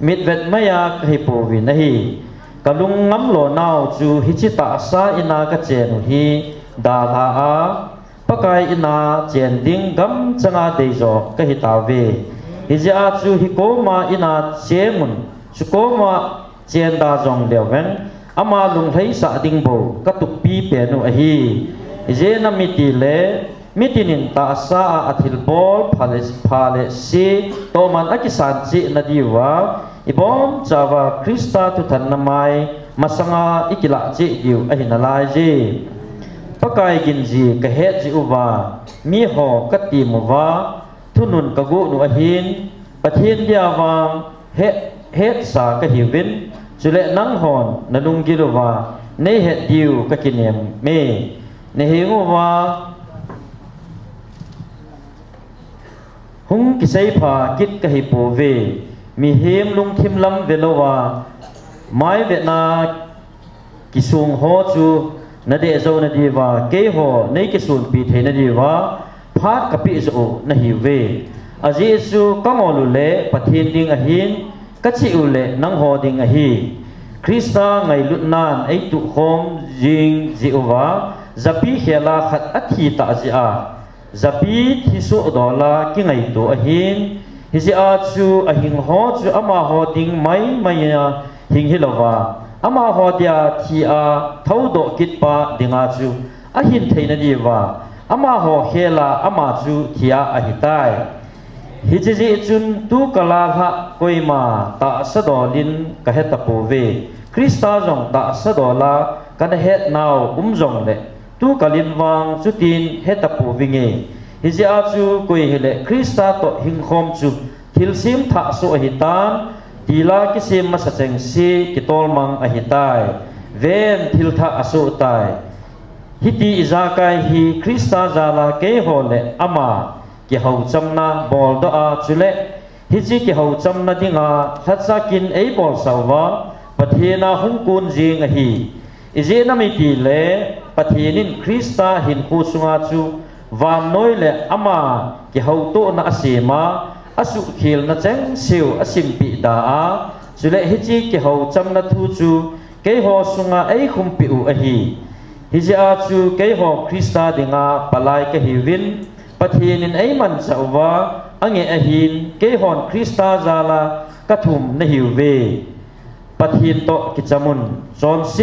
มิดเวดมะยากะฮิปูวินนะฮีกะลุงงำโลนาวจูฮิจิตาซาอินากะเจนุฮีดาลาอาปะกายอินาเจนดิงกัมจังอาเดโจกะฮิตาเวฮิจิอาจูฮิโกมาอินาเจมุนจุโกมาเจนดาจงเดียวเวนอามาลุงไทสะดิงโบกะตุกปีเปนุอฮีเจนามิติเลมิตินินตาซาอาทิลบอลพาเลซีโตมันอากิสันจินาดีวาอิบอมจาวาคริสตาตุทันนามัยมาสังอาอิกิละจิดิวอหินาลายจีปะกายกินจีกะเฮจิอุวามีหอกะติมวาทุนุนกะกุนุอหินปะเทนเดียวางเฮสากะหิวินจุเลนังหอนนลุงกิลวาในเฮดิวกะกินเนมเมในเฮงวาหุงกิไซพากิดกะฮิปูเวมีเฮมลุงทิมลำเวลวาไม้เวนากิสุงโฮจูนาเดโซนาดีวาเกโฮในกิสุนปีเทนาดีวาพาดกะปิโซนาฮิเวอาจิสุกังอลุเลปะเทนดิงอหินกะจิอุเลนังโฮดิงอฮีคริสตาไงลุนานไอตุโฮมจิงจิอุวาจะปีเฮลาขัดอัฐิตาจิอาจะปีที่สุดอลากิไงตัวอหินฮิจิอาจูอหิงโฮจูอามาโฮดิงไม่หิงฮิลวาอามาโฮเดียที่อาเท่าดอกกิดปาดิงอาจูอหินเทนดีวาอามาโฮเฮลาอามาจูที่อาอหิตายฮิจิจุนตุกลาภะกอยมาตาสดอลินกะเฮตะปูเวคริสตาจงตาสดอลากันเฮตนาวจงเลtu kalin wang chutin hetapu vinge hija chu koi hele krista to hingkhom chu thilsim tha so hitan tila kisim ma sacheng si kitol mang ahitai ven thil tha aso tai hiti izakai hi krista jala ke hole ama ki hau chamna bol do a chule hiji ki hau chamna dinga thatsakin ei bol sawa pathena hungkun jing a hi ije nami ti leปะเทนินคริสตาหินคูสุงาจูวานน้อยและอามาที่เฮาโตนะอาเสมาอสุเขียลนะแจงเซียวอสิมปิดาอาจุเลฮิจิที่เฮาจำนะทูจูเกยฮอสุงาไอคุมปิอุอหีฮิจิอาจูเกยฮอคริสตาดิงาปลายกะฮิวินปะเทนินไอมันจาวาอังเออหินเกยฮอนคริสตาจาลากะทุมนะฮิวเวปะเทนโตกิจามุนจอนเซ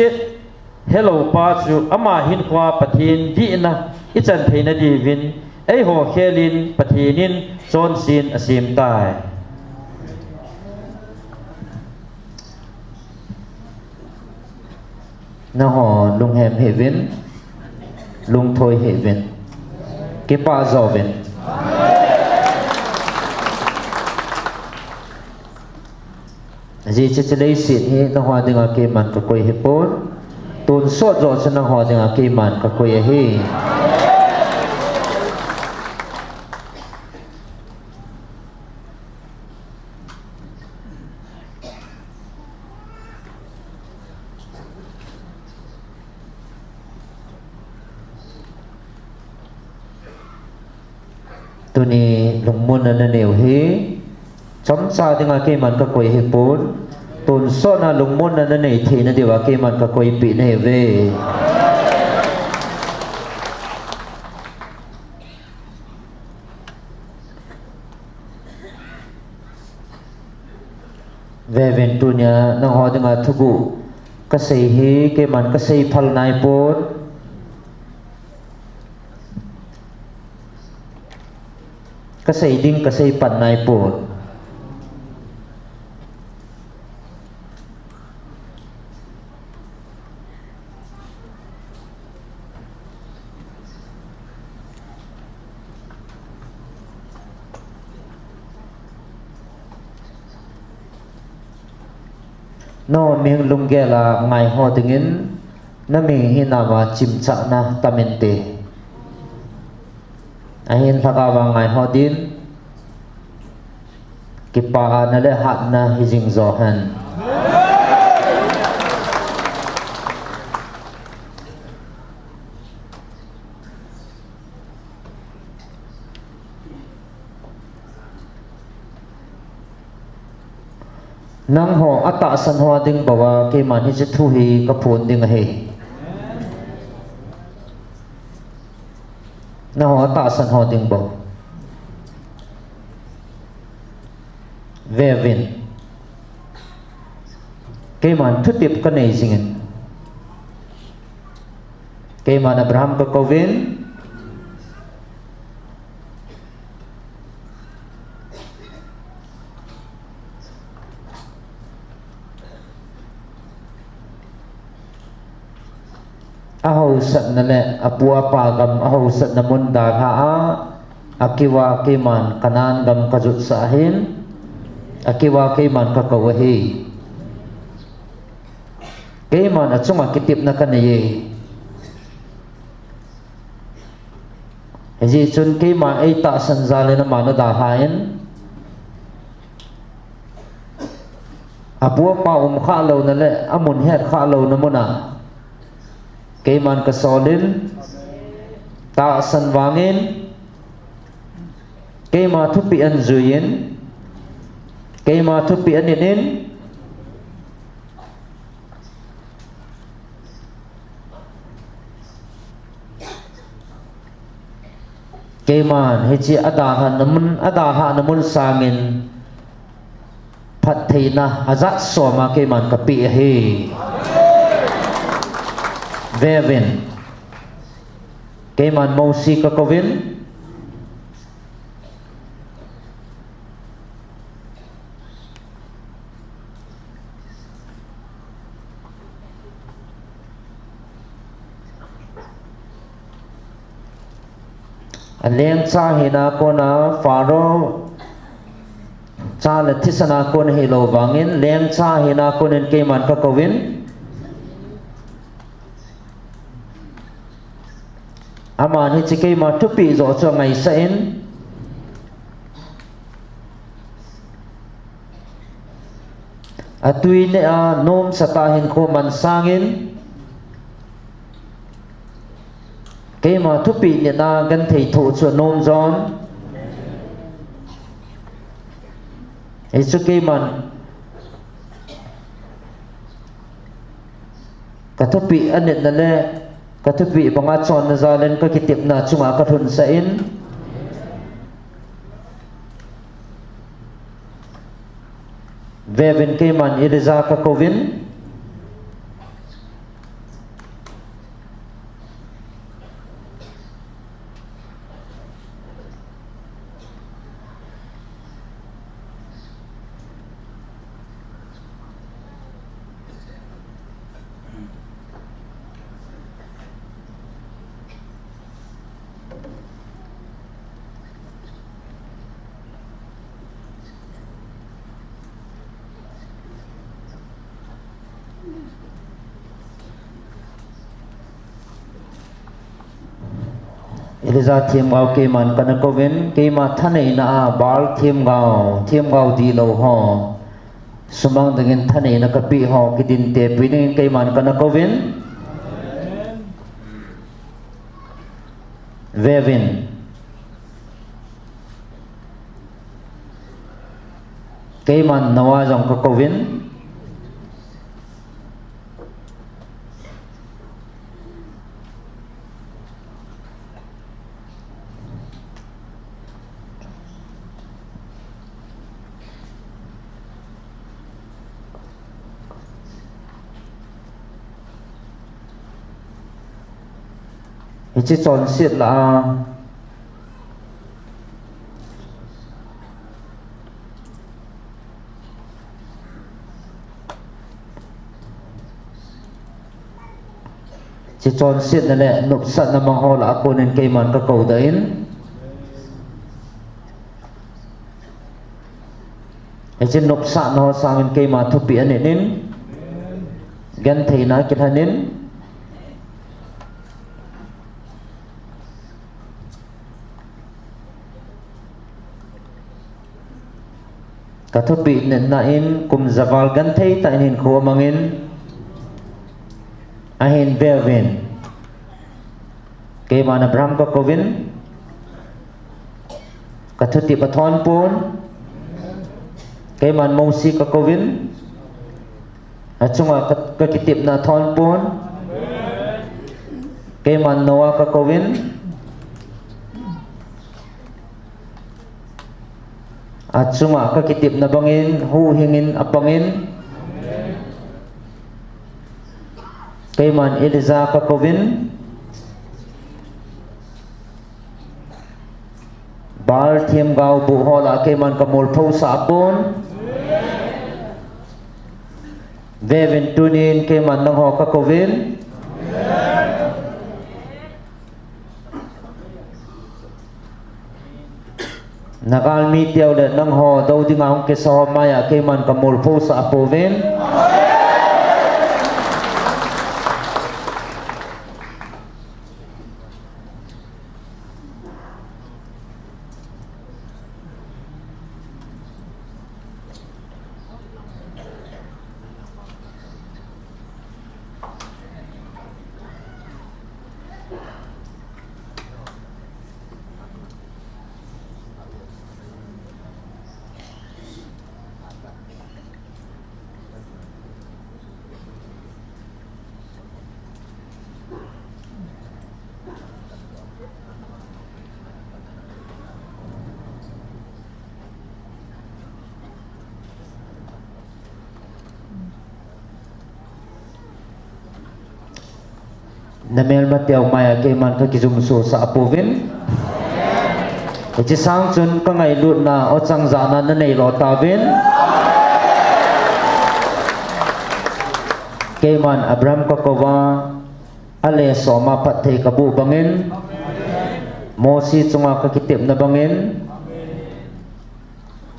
Hello ปาจูอามาหินควาปะเทนดีนะอิจันเทนดีวินไอโฮเคลินปะเทนินโซนซินอสิมตายนะฮอลุงแฮมเฮเวนลุงทอยเฮเวนเกปาซอเวนจีเจเลสิเฮนะฮอดิงาเกมันกะกอยเฮปอนตุนสดรอสนังหอดิงาเกมันกะกอยเฮ tu ni lungmun na neu he chom sa dinga ke man ka koi he pon tun so na lungmun na nei the na dewa ke man ka koi pi ne ve ve ven tu nya na ho dinga thugu ka sei he ke man ka sei phal nai pon ka sei ding ka sei pan nai pon no meng lung ge la ngai ho tingin na mi hi na wa chim cha na tamente a hin thaka wa ngai ho din ki pa na le hat na hi jing zo han nang ho ata san ho ding bawa ke man hi thu hi ka phun ding he na ho ata san ho ding bawa vevin ke man thu tip ka nei singin ke man Abraham ka kovin aho sat na le apua pa gam aho sat na mun da ha a akiwa ke man kanan gam kajut sa hin akiwa ke man ka kawahi ke man achuma kitip na kanaye ji chun ke man ai ta san zale na man da hain apua pa kha lo na le amun het kha lo na muna ke man ka solin ta san wangin ke ma thu pi an zuyin ke ma thu pi an inin ke man he chi ada ha namun sangin phat theina azat so ma ke man ka pi he vevin ke man mosi ka kovin aleng cha hina ko na faro cha le thisana ko na hilo wangin leng cha hina ko nen ke man ka kovin aman hi chike ma tupi zo cho ngai sa in atui ne a nom sata hin ko man sangin ke ma tupi ne na gan thei tho cho nom zon e chu ke man ka tupi anet na le ka thupi banga chon na zalen ka kitip na chunga ka thun sa in vevin ke man iriza ka kovin iliza thiam gao ke man kana kovin ke ma thanei na bal thiam gao di lo ho sumang dengin thanei na kapi ho kidin te pinin ke man kana kovin vevin Kay man nawa jong ka kovin Ichi chon sit la Chi chon sit na le nup sat na mang ho la akunin kay man ka kau dain Ichi nup sat na ho sangin kay ma thupi aninin Gan thay na kithanin Kathupi nain kum zawal gan thay ta inin khuwa mangin Ahin Bervin Kay man Abraham ka kovin Kathuti pathon pun Kay man Mosi ka kovin At sunga kakitip na thon pun Kay man Noah ka kovin At sunga kakitip na bangin huhingin apangin Kay man Eliza ka kovin Bar thiam gao buhola kay man kamul pho sa apon Vevin tunin kay man nang ho ka kovin Nakalmi tiyaw le nang ho daw di ngahong kesa maya kay man kamul pho sa apovin Namel matiaw maya kay man ka kizumso sa apovin Ichi sang chun ka ngay lut na o chang zana na nay lo tawin Kay man Abraham ka kawa Ale soma patay kabu bangin Mosi chunga kakitip na bangin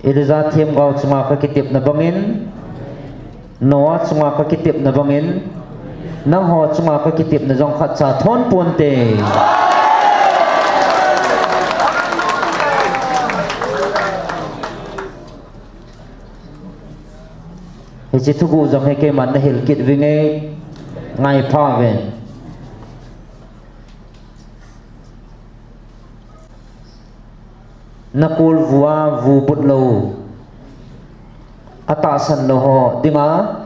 Eliza thiam gao chunga kakitip na bangin Noah chunga kakitip na bangin Nang ho chunga kakitip na jong khat cha thon punte Hichi thugu jong he ke man na hil kit vinge ngai phaven Nakul vua vu but lo Atasan lo ho dinga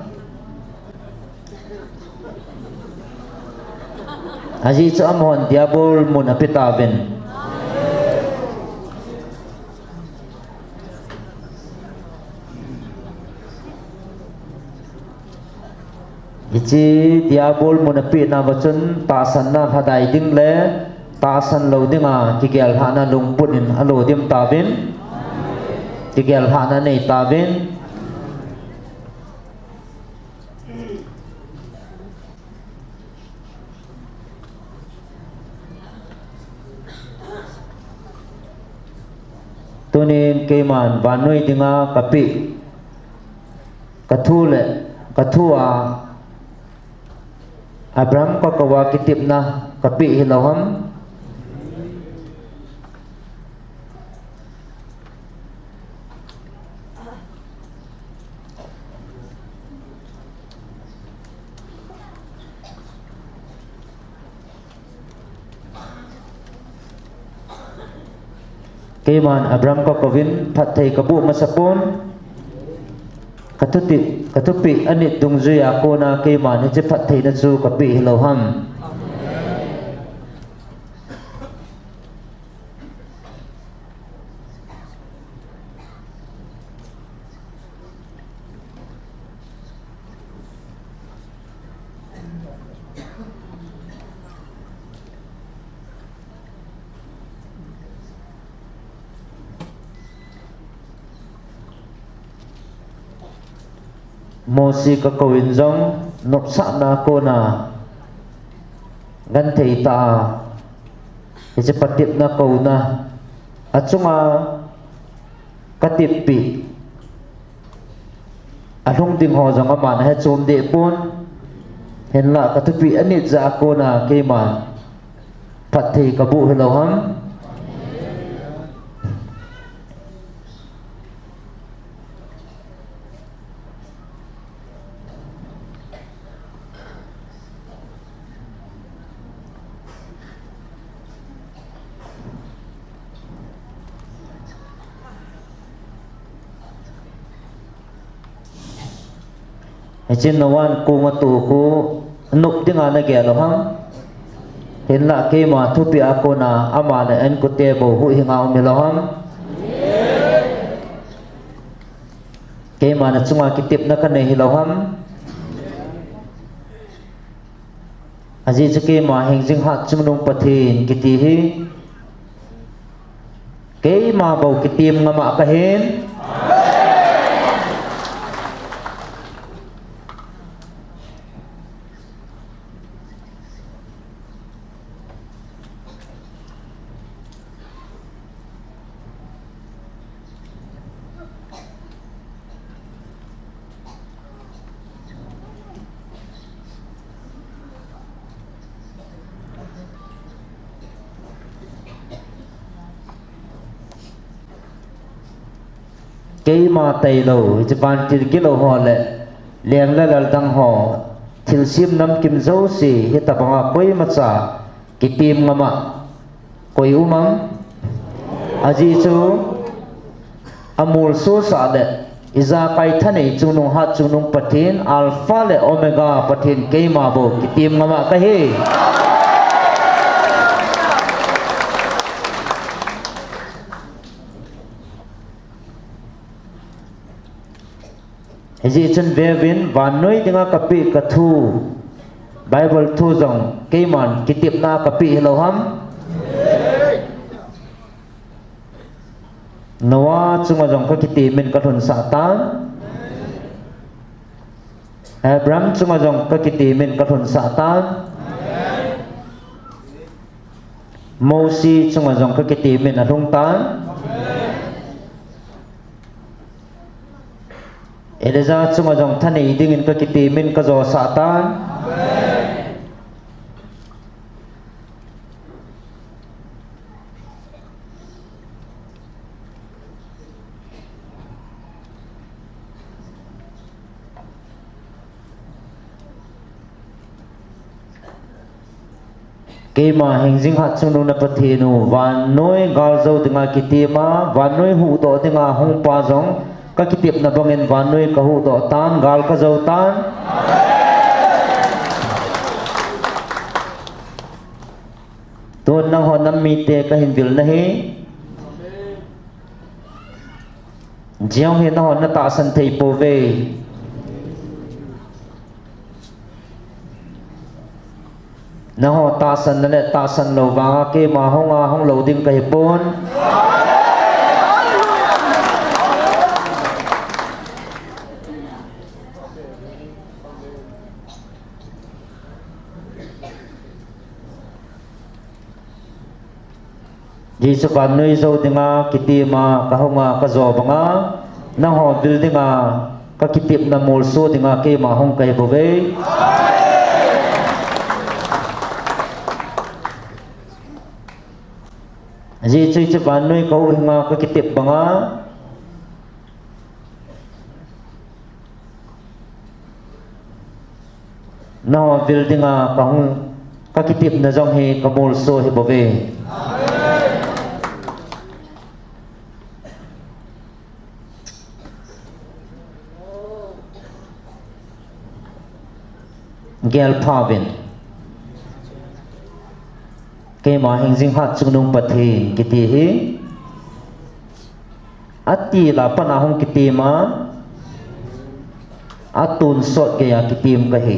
Haji cha amon diabol mun apitavin Ichi diabol mun apit na bachun tasan na hadai ding le tasan lo dinga tigel hana lungpunin alo dim tavin tigel hana nei tavin Tunin kay man banoy dinga kapi kathule kathua Abraham ka kawa kitip na kapi hilawam Kay man Abraham ka kovin patay kabu masapon katupi anit tungzui ako na kaiman ni cepat thei na chu kapi hiloham Mosi ka kawin zong nopsa na ko na gantay ta isipatip na ko na at sunga katipi along ting ho zong aman he chom de pon henla katupi anit za ko na kaiman pathei kabu hiloham Echin nawan ko ngatu ko nup dinga na ge loham hinla ke ma thupi ako na ama na en ko te bo hu hinga mi loham ke ma na chunga kitip na kan hi loham aji chke ma hing jing hat chumnung pathin kiti hi ke ma bo kitim ngama ka hen cái mà tây lầu Japan chỉ cái lầu họ lệ liền là đăng họ thiếu sim năm kim dấu xì hiện tập họ quay mặt sa cái tim ngắm ạ quay umam aji chú amul số sa lệ iza kai thân này chú nung hat chú nung pathin alpha lệ omega pathin cái mà bộ cái tim ngắm ạ cái hi Ji chen vevin van noi dinga kapi kathu Bible thu jong keiman kitip na kapi hiloham Noah chunga jong ka kiti min kathun satan Abraham chunga jong ka kiti min kathun satan Moses chunga jong ka kiti min adung tan Eleza chunga jong thani dingin ka kiti min ka zo satan ke ma heng jing hat chung na pathinu van noi gal zo tinga kiti ma van noi hu to tinga hong pa jong ka kitip na bangin van noi ka hu to tan gal ka zo tan ton nang hon nam mi te ka hin bil na hi jiang he na hon na ta san thei po ve na ho ta san na le ta san lo wa ke ma hong lo ding ka hi pon Jisu kan noi zo dinga kitima ka honga ka zo banga na ho bil dinga ka kitip na mol so dinga ke ma hong kai bove Jisu kan noi ka honga ka kitip banga na ho bil dinga ka hong ka kitip na jong he ka mol so he bove gel pavin ke ma hing jing hat chungnung pathin kiti hi ati la pana hong kiti ma atun sot ke ya kitim ka hi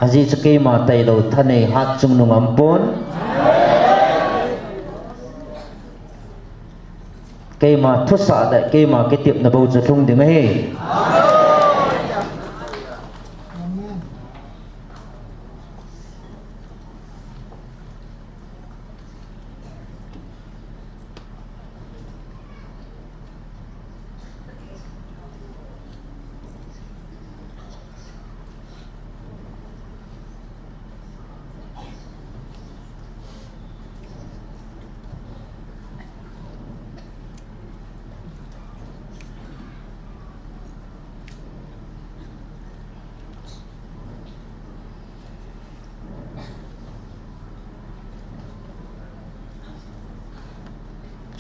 aji chke ma tai lo thane hat chungnung ampon ke ma thusa da ke ma kitip na bo chathung ding he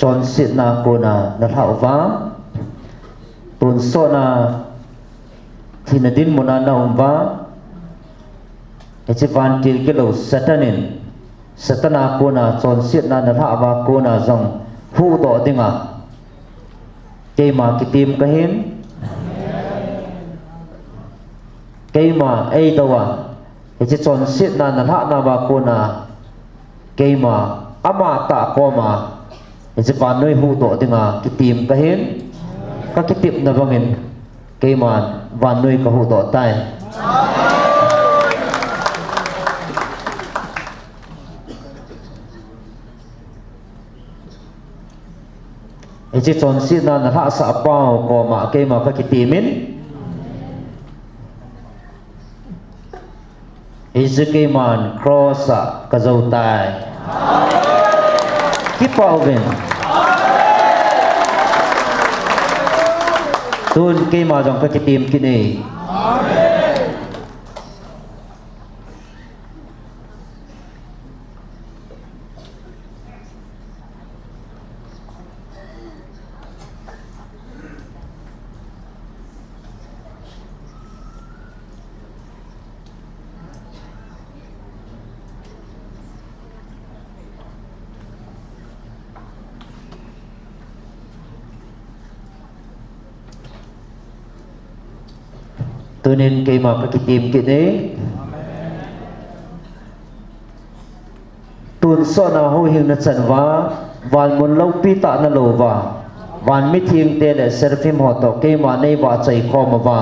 chon sit na ko na thau wa tun so na thinadin mona na umwa eche van til ke lo satanin satana ko na chon sit na tha wa ko na jong hu do dinga ke ma kitim ka hin ke ma ei do wa eche chon sit na tha na wa ko na ke ma ama ta ko ma eche van noi hu do dinga kitim ka hin ka kitip na bangin ke man van noi ka hu do tai eche chon si na na ha sa pao ko ma ke ma ka kitimin eche ke man cross ka zo tai keep out tun ke ma jong ka kitim kini tunin ke ma ka kitim kini tun so na ho hing na chan wa wan mun lo pi ta na lo wa wan mi thing te le serfim ho to ke ma nei wa chai khom wa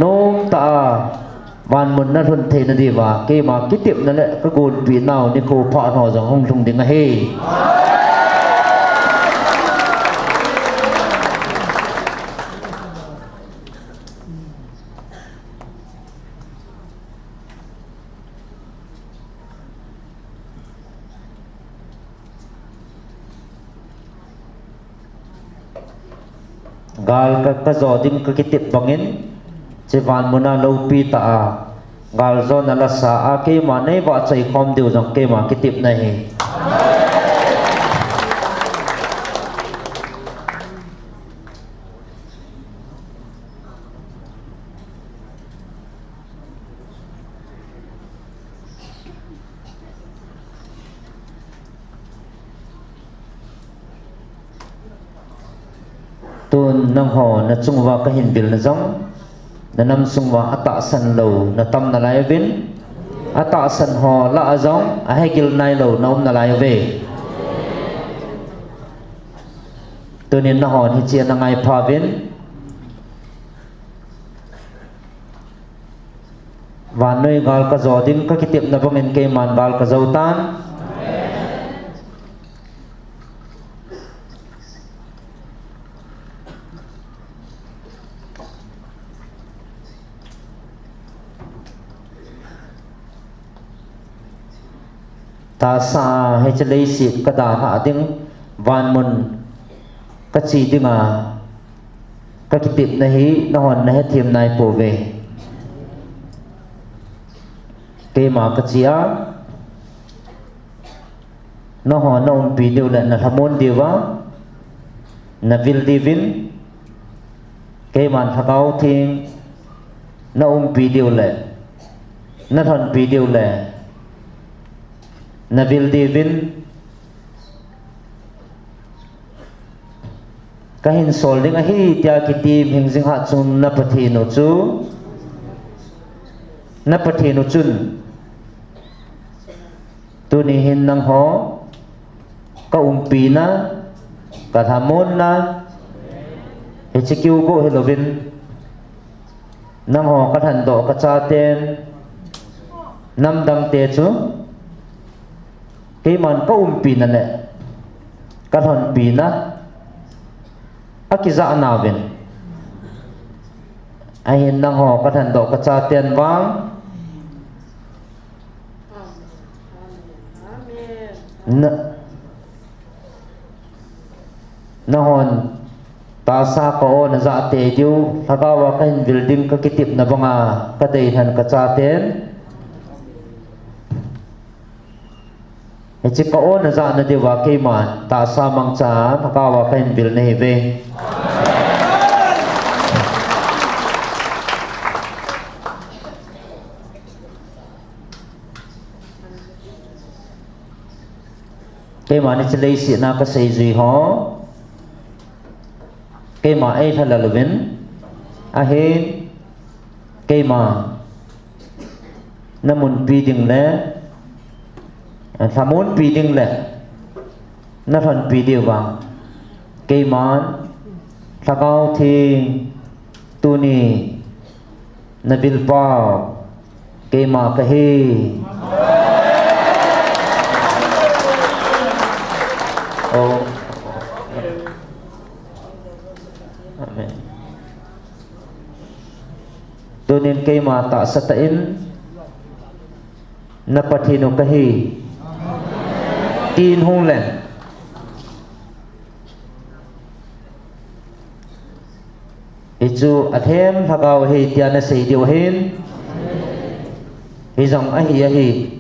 nom ta wan mun na thun the na di wa ke ma kitip na le ka gun pi naw ni ko pha no jong hong thung ding a he gal ka zo ding ka kitip bangin che van muna lo pi ta gal zo na la sa a ke ma nei wa chai khom deu jong ke ma kitip na hi tun nang ho na chungwa ka hin bil na jong na nam sungwa ata san lo na tam na lai vin ata san ho la jong a hegil nai lo nom na lai ve tunin na ho hi chia na ngai pha vin van noi gal ka zo ding ka kitip na bangin ke man gal ka zo tan ta sa he chlei si ka da ha ding van mun ka chi dinga ka kitip na hi na hon na he thim nai po ve ke ma ka chia na ho na um pi deu la na thamon dewa na vil divin ke man thakau thing na pi diu le na thon pi diu le na vil divin ka hin sol ding a hi tia ki tim hing jing ha chun na pathi no chu na pathi no chun tu ni hin nang ho ka pi na ka thamon na he chikiu go helovin nang ho ka than do ka cha ten nam dang te chu ke man ka pi na le ka thon pi na akiza anavin ahin nang ho ka than do ka cha ten wang na hon ta sa ko na za te diu thakawa ka hin building ka kitip na banga ka dei than ka cha ten e chi ko na za na dewa ke man ta sa mang cha thakawa ka hin bil nei ve ke man ni chlei si na ka sei zui ho ke ma ai thala lovin a he ke ma namun pi ding le thamun pi ding le na thon pi diu wang ke man thakau thi tu ni na bil pa ke ma ka he oh amen tunin kay mata sa tain na pathino kahi tin hong len ichu athem thakau he tia na sei diu hin hi jong a hi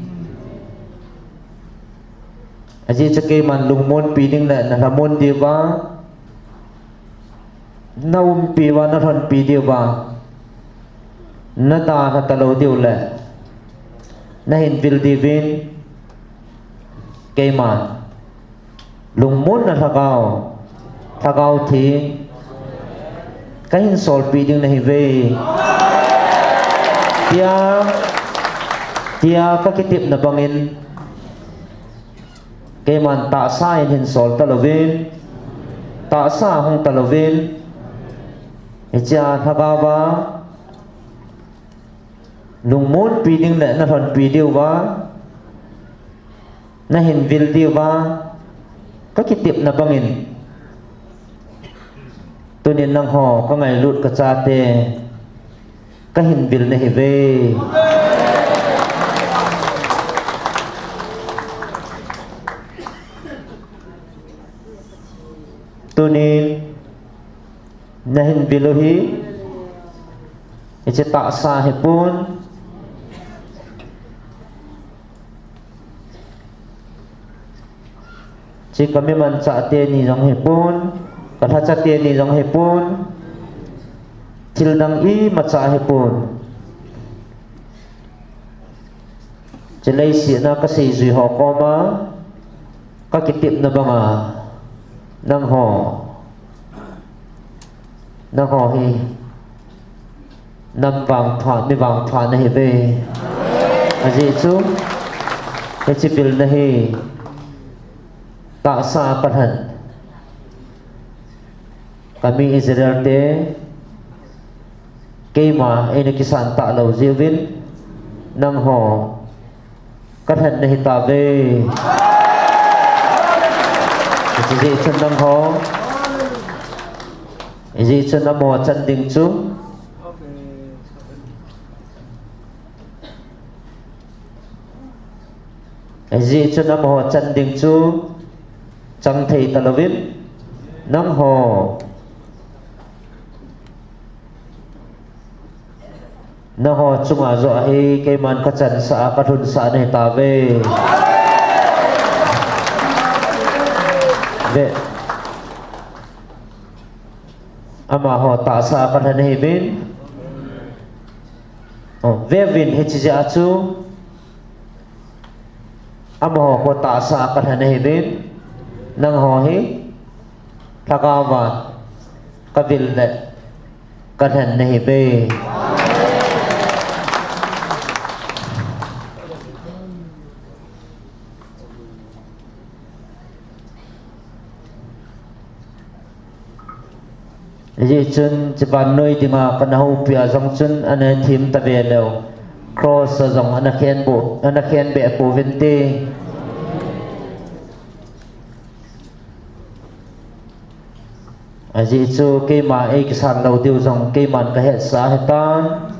aji chake man lungmon pi ding la na ramon diwa na pi wa na thon pi diwa na ta ka talo diu la na hin vil divin ke man lungmon na thakau thi ka hin sol pi ding na hi ve tia ka kitip na bangin ke man ta sa hin sol talovin ta sa hong talovin echa thakawa lungmon pi ding le na thon pi diu wa na hin vil diu wa ka kitip na bangin tunin nang ho ka ngai lut ka cha te ka hin vil na hi ve tunin nahin biluhi ichi ta sa hipun chi kami man cha te ni jong hipun katha cha te ni jong hipun til nang i ma cha hipun chelai si na ka sei zui ho ko ma ka kitip na banga nang ho hi nam wang thwa ni wang thwa na hi ve aji chu ke chipil na hi ta sa pathan kami Israel te keima ene kisan ta lo jiwin nang ho kathan na hi ta ve ji chen nang ho ji chen na mo chan ding chu ji chen na mo chan ding chu chang thei talovin nang ho na ho chunga zo hi ke man ka chan sa ka thun sa nei ta ve ve ama ho ta sa ka than hi min vevin hechije achu amo ko ta sa kathan hebin nang ho hi thakawa kabil le kathan hebe Jadi chun Japan noi dinga kanahu pia jong chun ane thim ta ve lo cross jong anakhen be po vente aji chu ke ma e kisan lo tiu jong ke man ka het sa hetan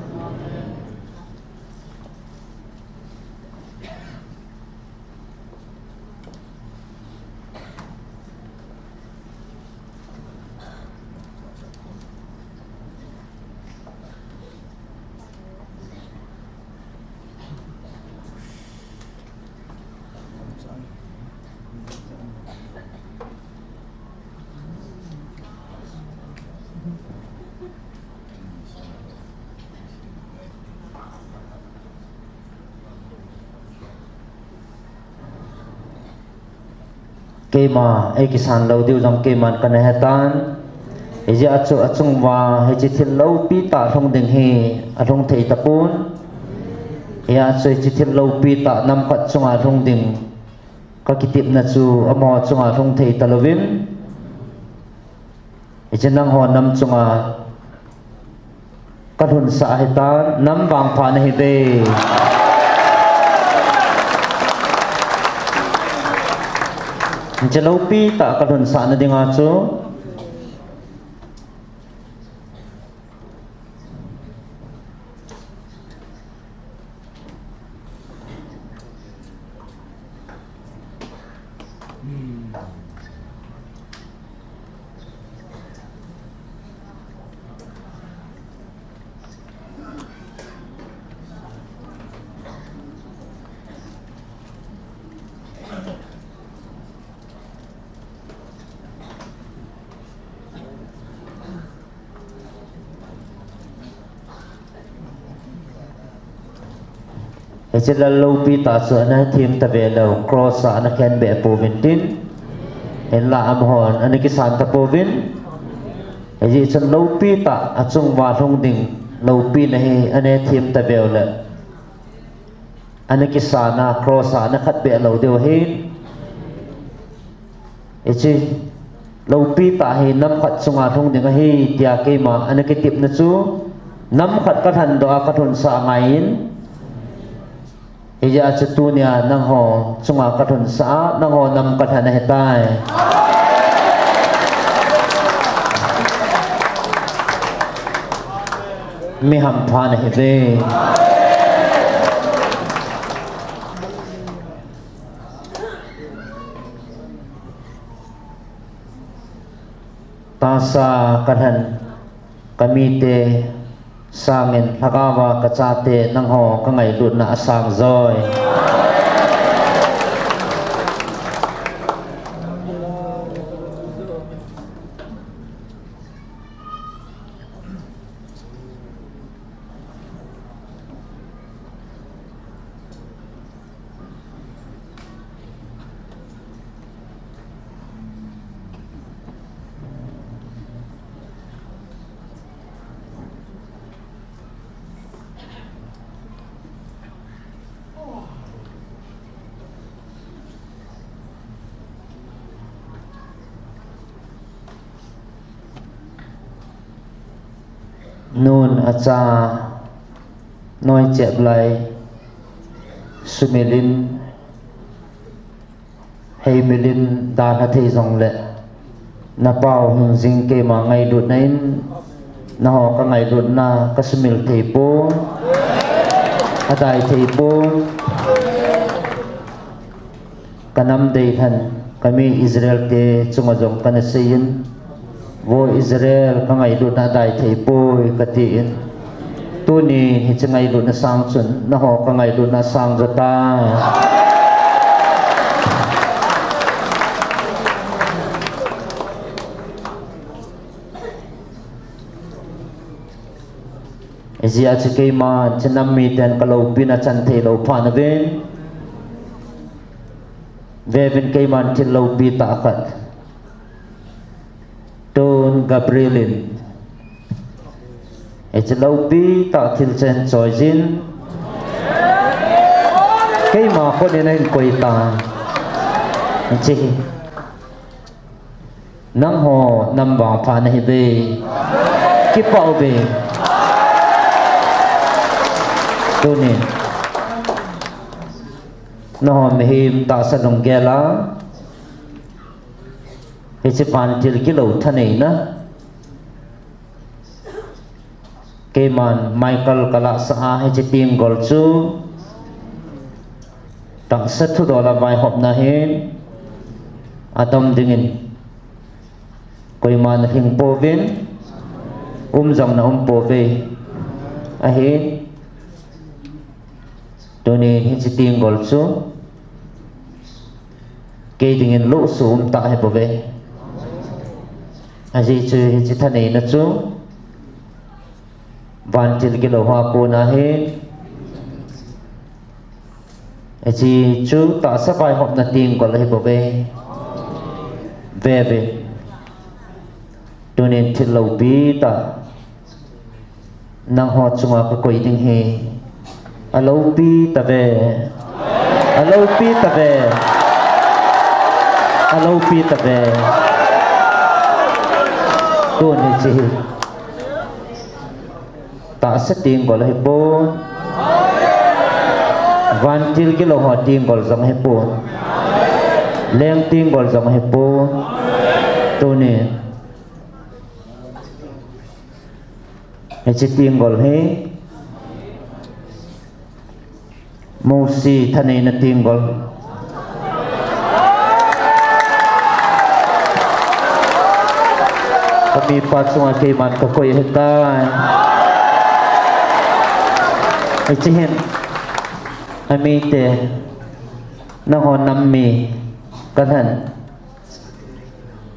kema ai kisan lo diu jong keman kan hetan eji achu achung wa he chi thil lo pi ta thong ding he athong thei tapun ya chu chi thil lo pi ta nam khat chunga thong ding ka kitip na chu amo chunga thong thei talovin eji nang ho nam chunga ka thun sa hetan nam wang pha na he be Jalau pi tak kadun sa na dinga chu Eji lalu pi ta su na thim ta ve lo cross sa na khen be po vintin en la am hon ani kisan ta po vin eji chan lo pi ta achung wa thong ding lo pi na he ane thim ta ve le ani kisana cross sa na khat be lo deu he eji lo pi ta he nam khat chunga thong ding he tia ke ma ani ke tip na chu nam khat ka than do ka thun sa ngain Ija cetunya nang ho chunga kathun sa nang ho nam kathana hetai mi ham phana hebe tasa kathan kamite Sangin hakawa kacate nang ho kangai lut na asang zoi Nun acha noi chep lai sumilin hei milin dan ha thei jong le na pau hung jing ke ma ngai lut nain na ho ka ngai lut na ka sumil thei po adai thei po kanam dei than kami Israel te chunga jong kana sein Wo Israel ka ngai lut na dai thei poi katiin tu ni hi changai lut na sang chun na ho ka ngai lut na sang jata Izia chikema chinammi ten kalau pina chante lo panaven Vevin keiman chin lo pi takat Don Gabrielin It's lo pi ta thil chen choizin Keima ko ni nain koita Chi Nang ho nambang pa na hibe Kipao be Tunin Naho mehim ta sa nong gela Hisipan til kilo tanay na Keman Michael kala sa hijiting gol chu Tang satu dola may hop nahin Atom dingin Koy man hing povin Umzang na pove Ahin Tunin hijiting gol chu Kay dingin lo su tahe pove Aji chu hijitanay na chu Vantil kilo hapo nahin Aji chu ta sabay hop na ting gol hi pove Veve Tunin tilaw bita Nang hot sunga ko koy ding he Alo pi tabe Alo pi tabe Alo pi tabe Tunin chi Ta sa ting gol hi po Vantil kilo hot ting gol zang hi po Leng ting gol zang hi po Tunin Echi tinggol he Musi tanay na tinggol Kamipat sunga kaiman kakoy hitan Echi hin Amite Naho nammi Kanhan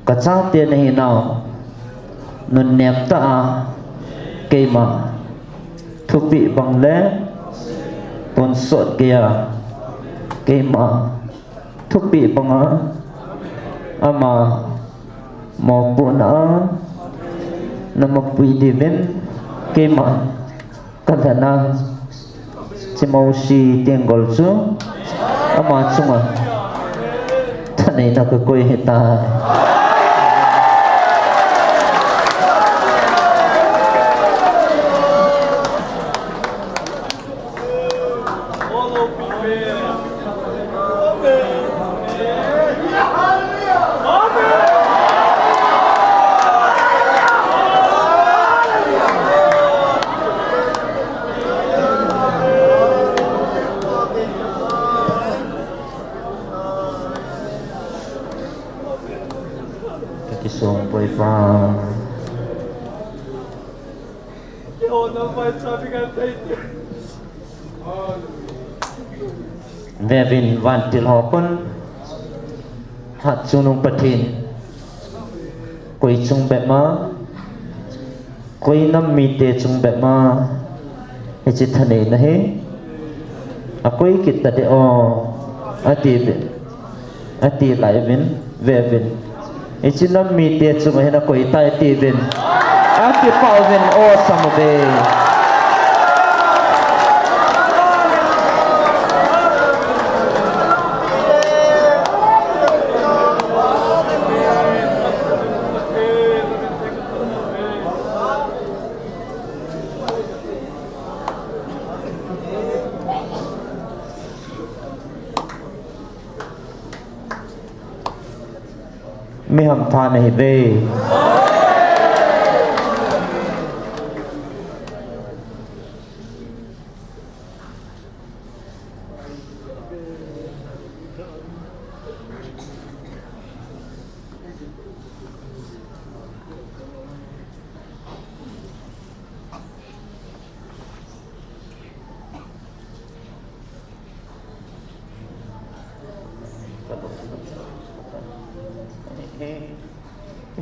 Katsate na hinaw Nun nep taa Keima Thupi bang le Pon sot kaya Keima Thupi bang Ama Maupun Nama pwede ben Keima Kadana Si mausi tinggol su Ama sunga Tanay na kakoy hitay Isong boy pa Vevin vantil hopon Hat sunung patin Koy chung bet ma Koy nam mite chung bet ma Echi tanay na he Akoy kita de o Ati lai vin Vevin Echi nam mite chung he na koy tay ti vin Ati pao vin o samobe Mi ham pha nahi ve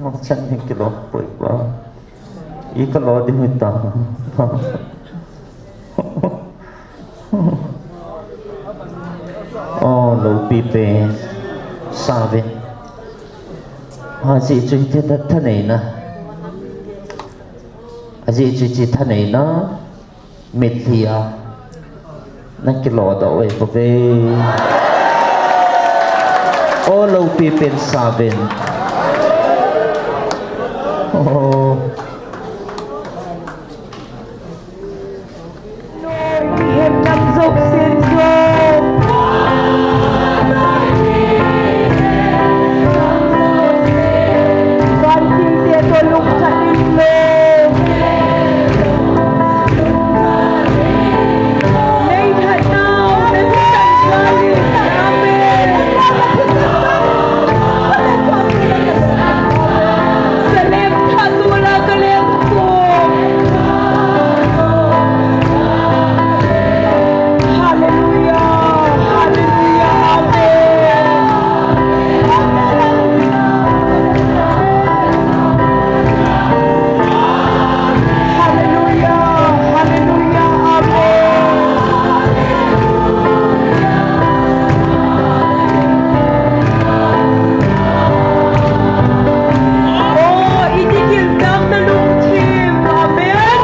Macam ni kilo poi ba. Ika lo di minta. Oh lo pipe sabe haji chui te ta thanei na haji chui chi thanei na mithia na ki lo da oi ko ve oh lo pipe sabe oh Him nam dục xin dục con kinh tế tôi lúc chặt đi lên Nay thật nào đến tận gia đình Amen Salem Tatula Kalem Hallelujah, hallelujah, amen. Hallelujah, hallelujah, amen. Oh, itigildang na lungkim, amen.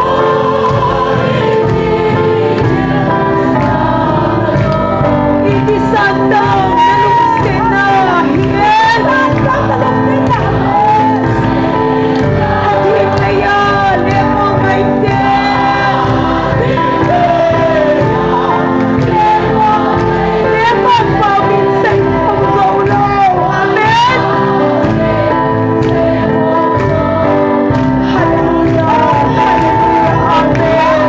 Iti sandang nalungsin na hingin at himlayan lemong lemong paminsan pagzolaw. Amen. Hallelujah, hallelujah, amen.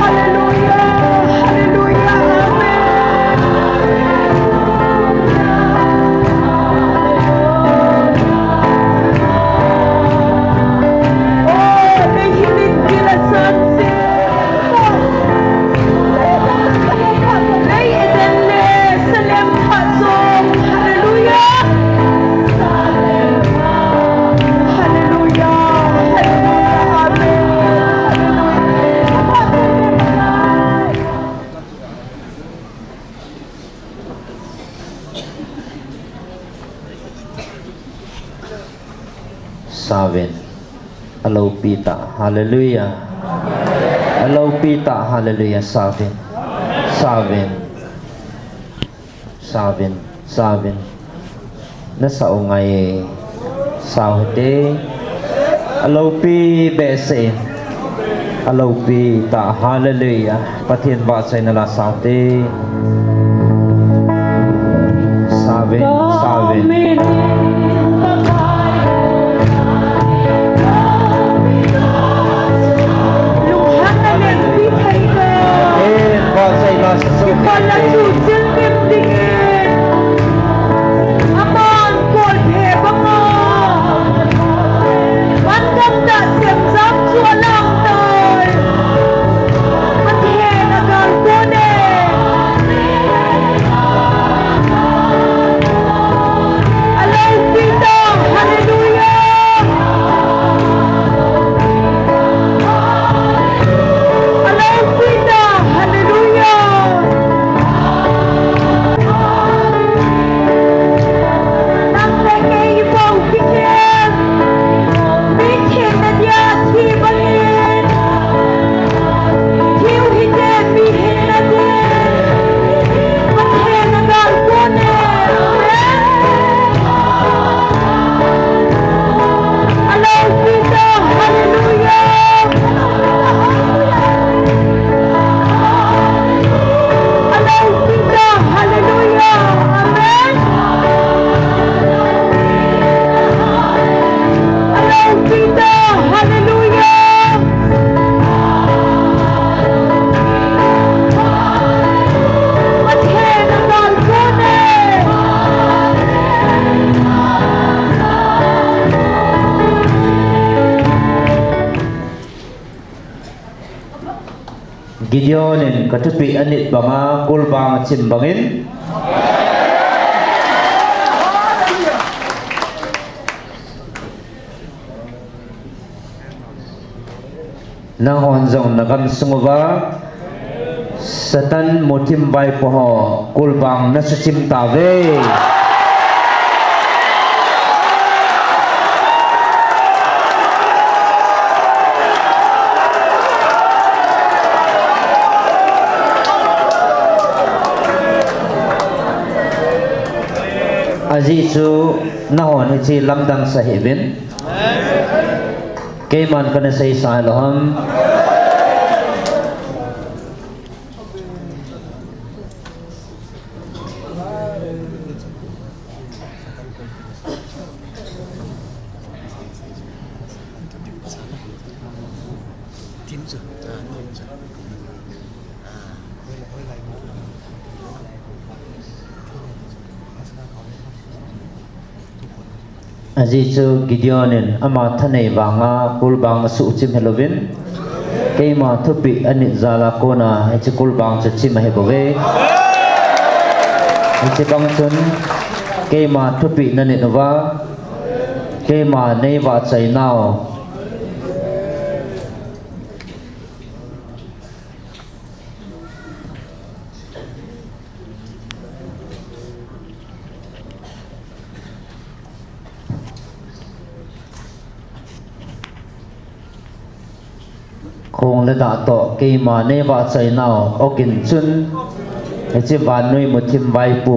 Hallelujah, hallelujah, amen. Oh, nahilig nila sa Naiidenle sa lempasong. Hallelujah. Hallelujah, hallelujah, amen. Saben Hello pita hallelujah Hello pita hallelujah saben saben saben saben nasa ungay saude Hello pi bese Hello pita hallelujah pathin ba sai na la saude saben saben Luhan na nagpitay ka. ba sai na sa Wala susil timtingin. Aman, kolhe ba nga? Bandang da siyang samswa lang tal. At henagal ko ne. Alaw pita, hallelujah. Alaw pita, hallelujah. Nang tegay ibaw pikin. Bikin na diya tibangin. Hiw hindi bihin na din. Maghenagal ko ne. Alaw pita, hallelujah. Alaw pita, hallelujah. Amen. Alaw pita, hallelujah. Maghenagal ko ne. Gideonin katupi anit banga kulbang cimbangin na hon zong na kam sungwa satan motim bai po ho kulbang na suchim tawe aji chu na hon chi lamdang sa heaven ke man kana sai sa loham aji chu Gideonin ama thanei wanga kulbang su chim helovin keima thupi ani zala kona chi kulbang chu chim he bowe chi bang chun keima thupi nani nova keima nei wa chai nao khong le da to ke ma ne wa chai nao okin chun he chi ban noi muthim vai pu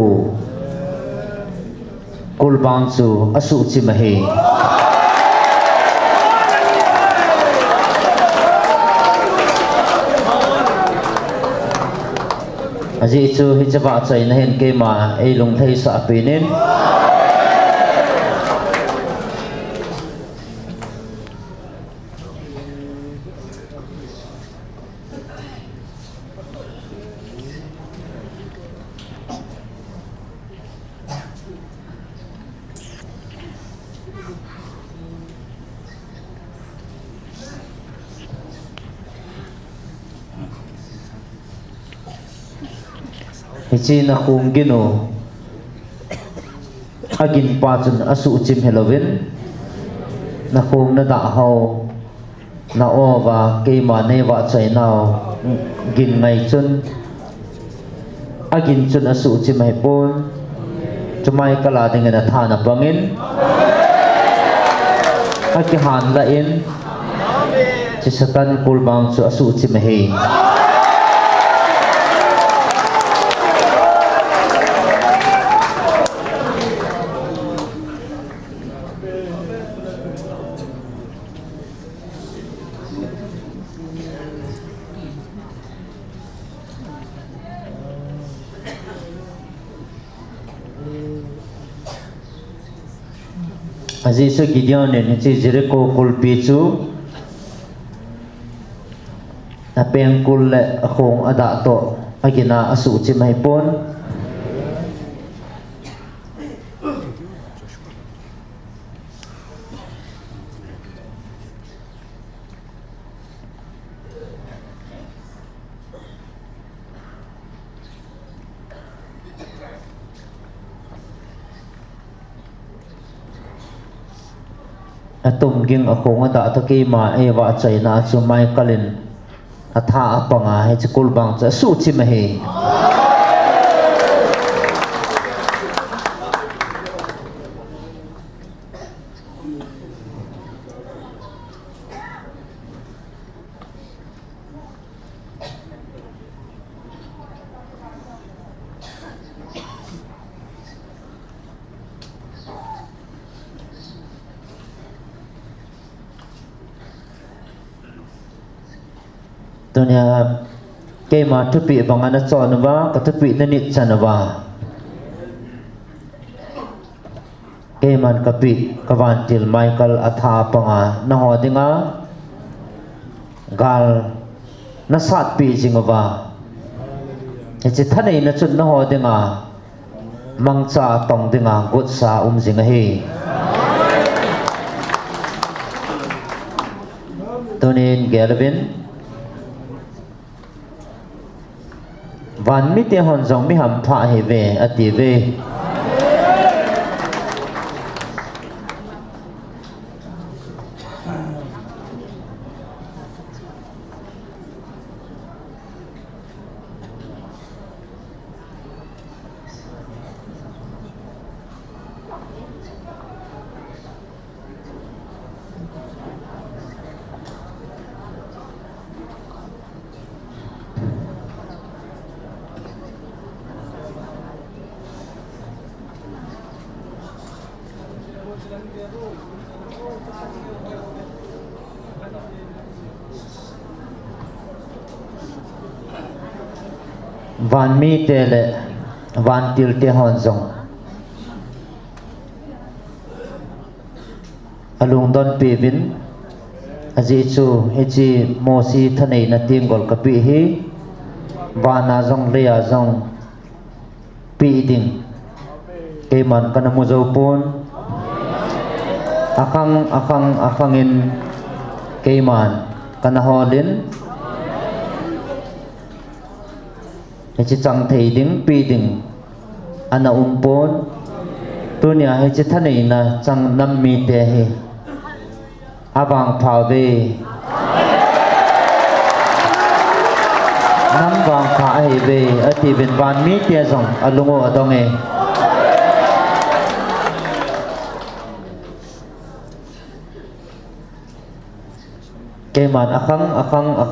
kulbang chu asu chi ma he aji chu hi cha ba chai na hen ke ma ei lung thei sa pinin hichi na khung gino agin pa chun asu chim helovin na khung na da ho na ova ke ma ne wa chai nao gin mai chun agin chun asu chim hai pon chumai kala ding na thana pangin aki han la in chi satan kulbang chu asu chim hei aji su Gideon ne chi Jericho kulpi chu na peng kul le khong ada to agina asu chi mai pon atum ging akhong ata to ke ma e wa chai na chu mai kalin atha apanga he chkul bang cha su chi ma he tonya ke ma thupi bangana chonwa ka thupi nani chanwa ke man kapi kawan til Michael atha panga na hodinga gal na sat pi jingwa che thane na chun na hodinga mangcha tong dinga gut sa jinga he tonin Gelvin van mi te hon zong mi ham pha he ve ati ve วานมีเตเลวานติลเตฮอนซงอลุงดอนปีวินอจิจูเฮจิโมซีทะเนนติงกอลกะปีฮีวานาซงเลียซงปีดิงเกมันกันมุโจปนอาคังอินเกมันกันฮอลินเฮจิจังเทดิงปีดิงอันอุมปนตัวเนี่ยเฮจิทะเนนะจังนัมมีเตเฮอาบังพาเวนัมบังพาเฮเวอติเป็นวานมีเตียซงอลุงโออดงเอเกมันอา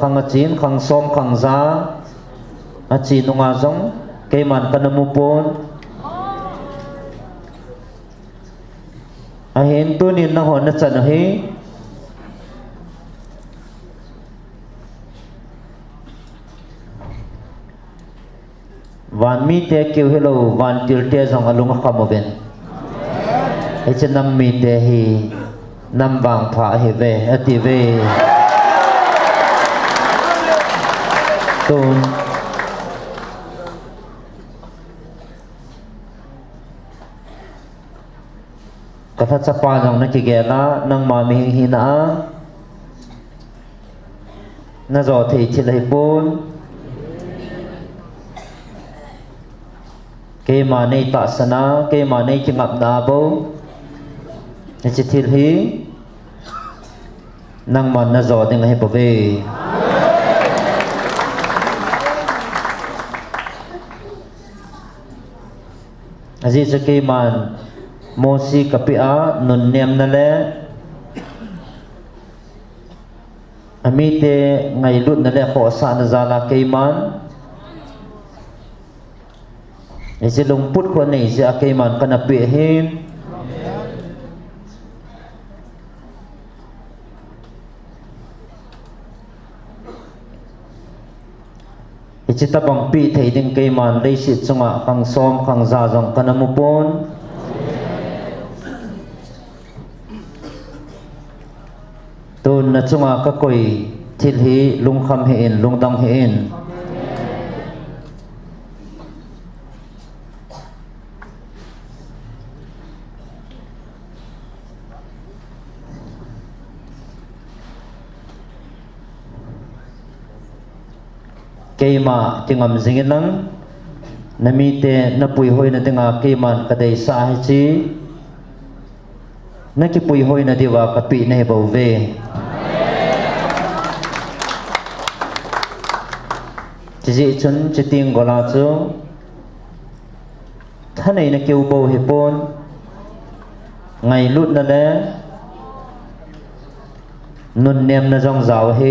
คังจีนคังซอมคังซาอาจีนงาซงเกมันกันมุปนอาเห็นตัวนี้นะหอนจันเฮวานมีเตเกี่ยวเฮโลวานติลเตซงอลุงขามเบนเฮจะนำมีเตฮีนำบางผาเฮเวอติเวตูนกษัตริย์สปานของนักเกล้านังมามีหินานาจอที่ชิลายปูนเกมาในตัสนาเกมาในจิงับนาโบในจิทิลฮีนังมันนาจอดึงให้ปเวอาจิสเกมันโมซีกับปิอานุนเนียมนั่นแหละอามีเตไงลุดนั่นแหละขอสานจาลาเกมันไอ้เจลงพุทธคนนี้จะเกมันกันนับเปียหินไอ้เจตบังปีเทียดิงเกมันได้สิทธิ์จงอ่ะขังซ้อมขังซาจงกันนมุปนตูนนัจงากะกอยทิลฮีลุงคำเห็นลุงดังเห็นเกมาจึงอำสิงนังนมีเตนปุยหอยนติงาเกมันกะไดสาหิจีนักปุยหอยนติวากะปิเนบเวจิจนจิติงกลาจูท่านในนักเกี่ยวโบเฮปนไงลุดนั่นแหละนุนเนียมนจงสาวเฮ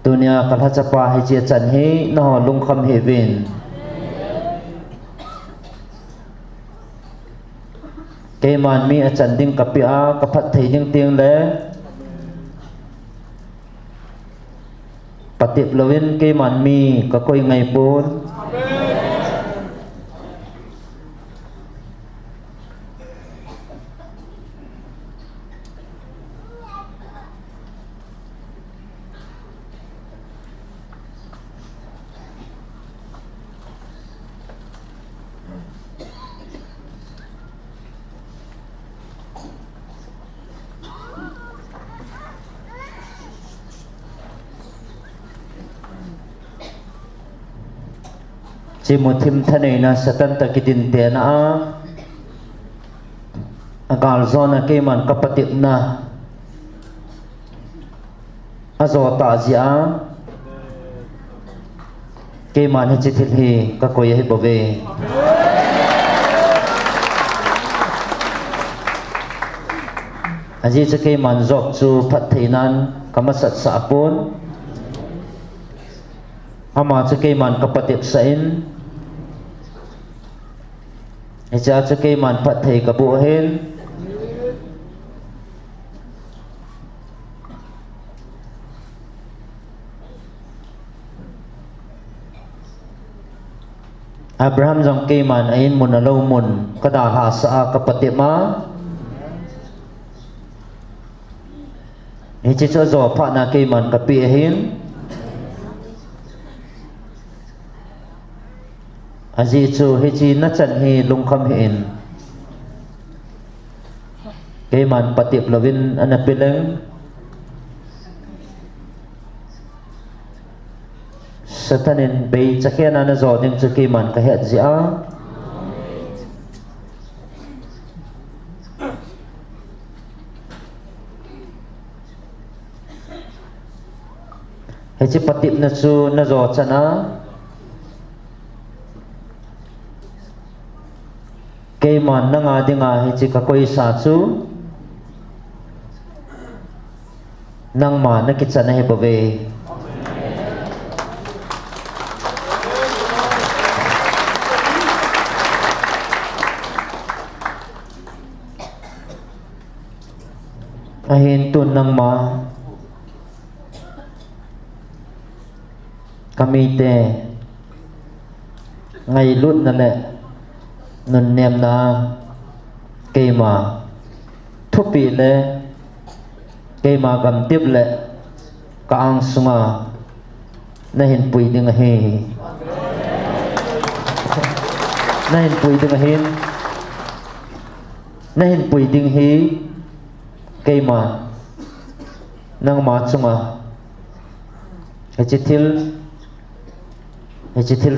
ตัวเนี้ยกัลจะปาให้เจียจันให้นอลุงคำเฮวินเกมันมีอาจารย์ดิ้งกับปีอากับพัดไทยดิ้งเตียงแล้วปฏิบลวินเกมันมีก็คอยไงปูน จิมุทิมทะเนนะสตันตะกิดินเตนะกาลซอนะเกมันกะปตินะอะซอตาซิอาเกมันฮิจิทิลฮีกะโกยฮิบเวอาจีจะเกมันจบจูพัฒนันกำมัสัตสะปุนอามาจะเกมันกะปติบสัยนอาจารย์จะเกมันพัฒกะบุเฮนอับราฮัมจงเกมันอินมุนโลมุนกระดาหาสะกะปติมาฮิจิจะจบพระนาเกมันกะปีหินอาจีจูฮิจินัจันฮีลุงคำหินเกมันปฏิบลวินอันเป็นเลงสถานินไปจะแค่นั้นจอดิงจะเกมันกะเหตุจีอาฮิจิปฏิบนัจูนัจอชนะเกมันนังอาดิงาฮิจิกะโกยสาจูนังมานักิจนะเฮบเวอาเห็นตุนนังมากามีเตไงลุดนั่นแหละนุนเนียมนาเกมาทุบปีเลยเกมากำติบเลยกางสุงาน่าเห็นปุยดึงเฮน่าเห็นปุยดึงเฮน่าเห็นปุยดึงเฮเกมานั่งมาสุงาเฮจิทิล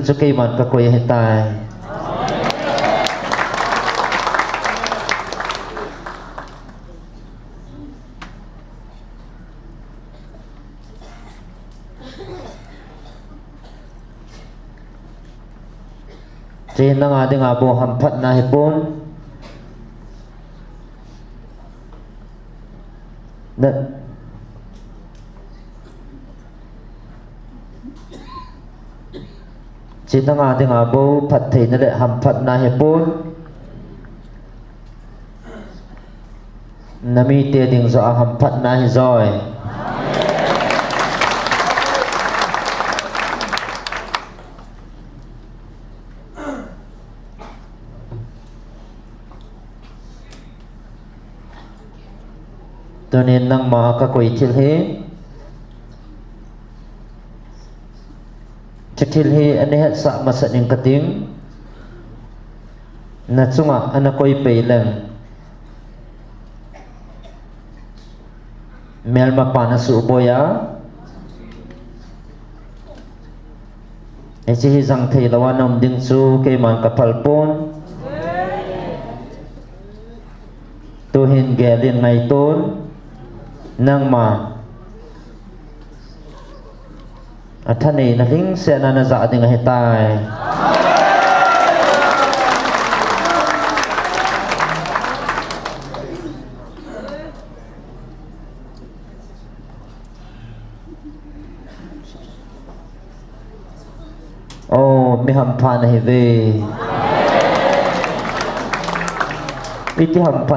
จะเกมันก็คุยให้ตายเจนนังอาดิงอาโบหัมพัดนาฮิปุนนั่นเจนนังอาดิงอาโบพัดเทนั่นแหละหัมพัดนาฮิปุนนามีเตดิงจะหัมพัดนาฮิจอยตัวนี้นั่งมากะกุยทิลเฮจะทิลเฮอันนี้สะมาสันิงกติงนัดสุงะอันนั้นกุยไปเลงเมลมาปานาสุบอยาไอซีฮิซังเทลวานอมดิงซูเกมันกับพัลปนตัวเห็นแกเรียนไงต้นนั่งมาท่านนี้นักลิงเสนานาจะดึงให้ตายโอ้ไม่ทำพานให้เววิธีทำ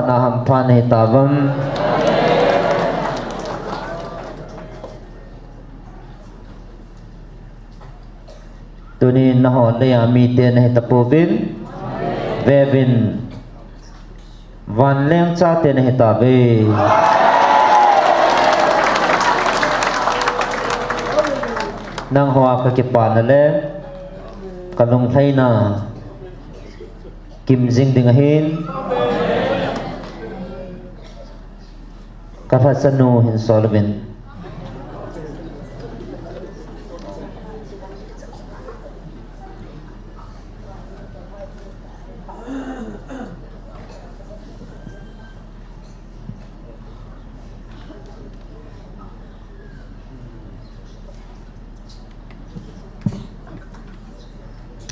พานให้ตาวันตัวนี้นะฮะเลยมีเตียนให้ตะปูวินเววินวันเลี้ยงชาเตียนให้ตาเวนั่งหัวกะกิปานนั่นแหละกะลงไทยนากิมจิงดึงหินกะพัสนูหินโซลวิน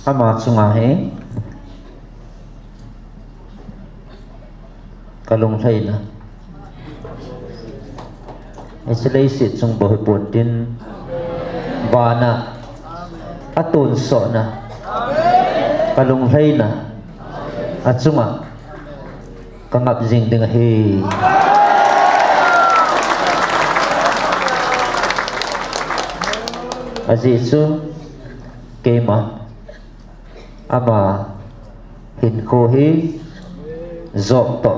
ama chunga he kalung thai na islai sit chung bo pon tin bana atun so na kalung thai na achunga kangap jing ding he aji chu kema ama hin kho hi zok to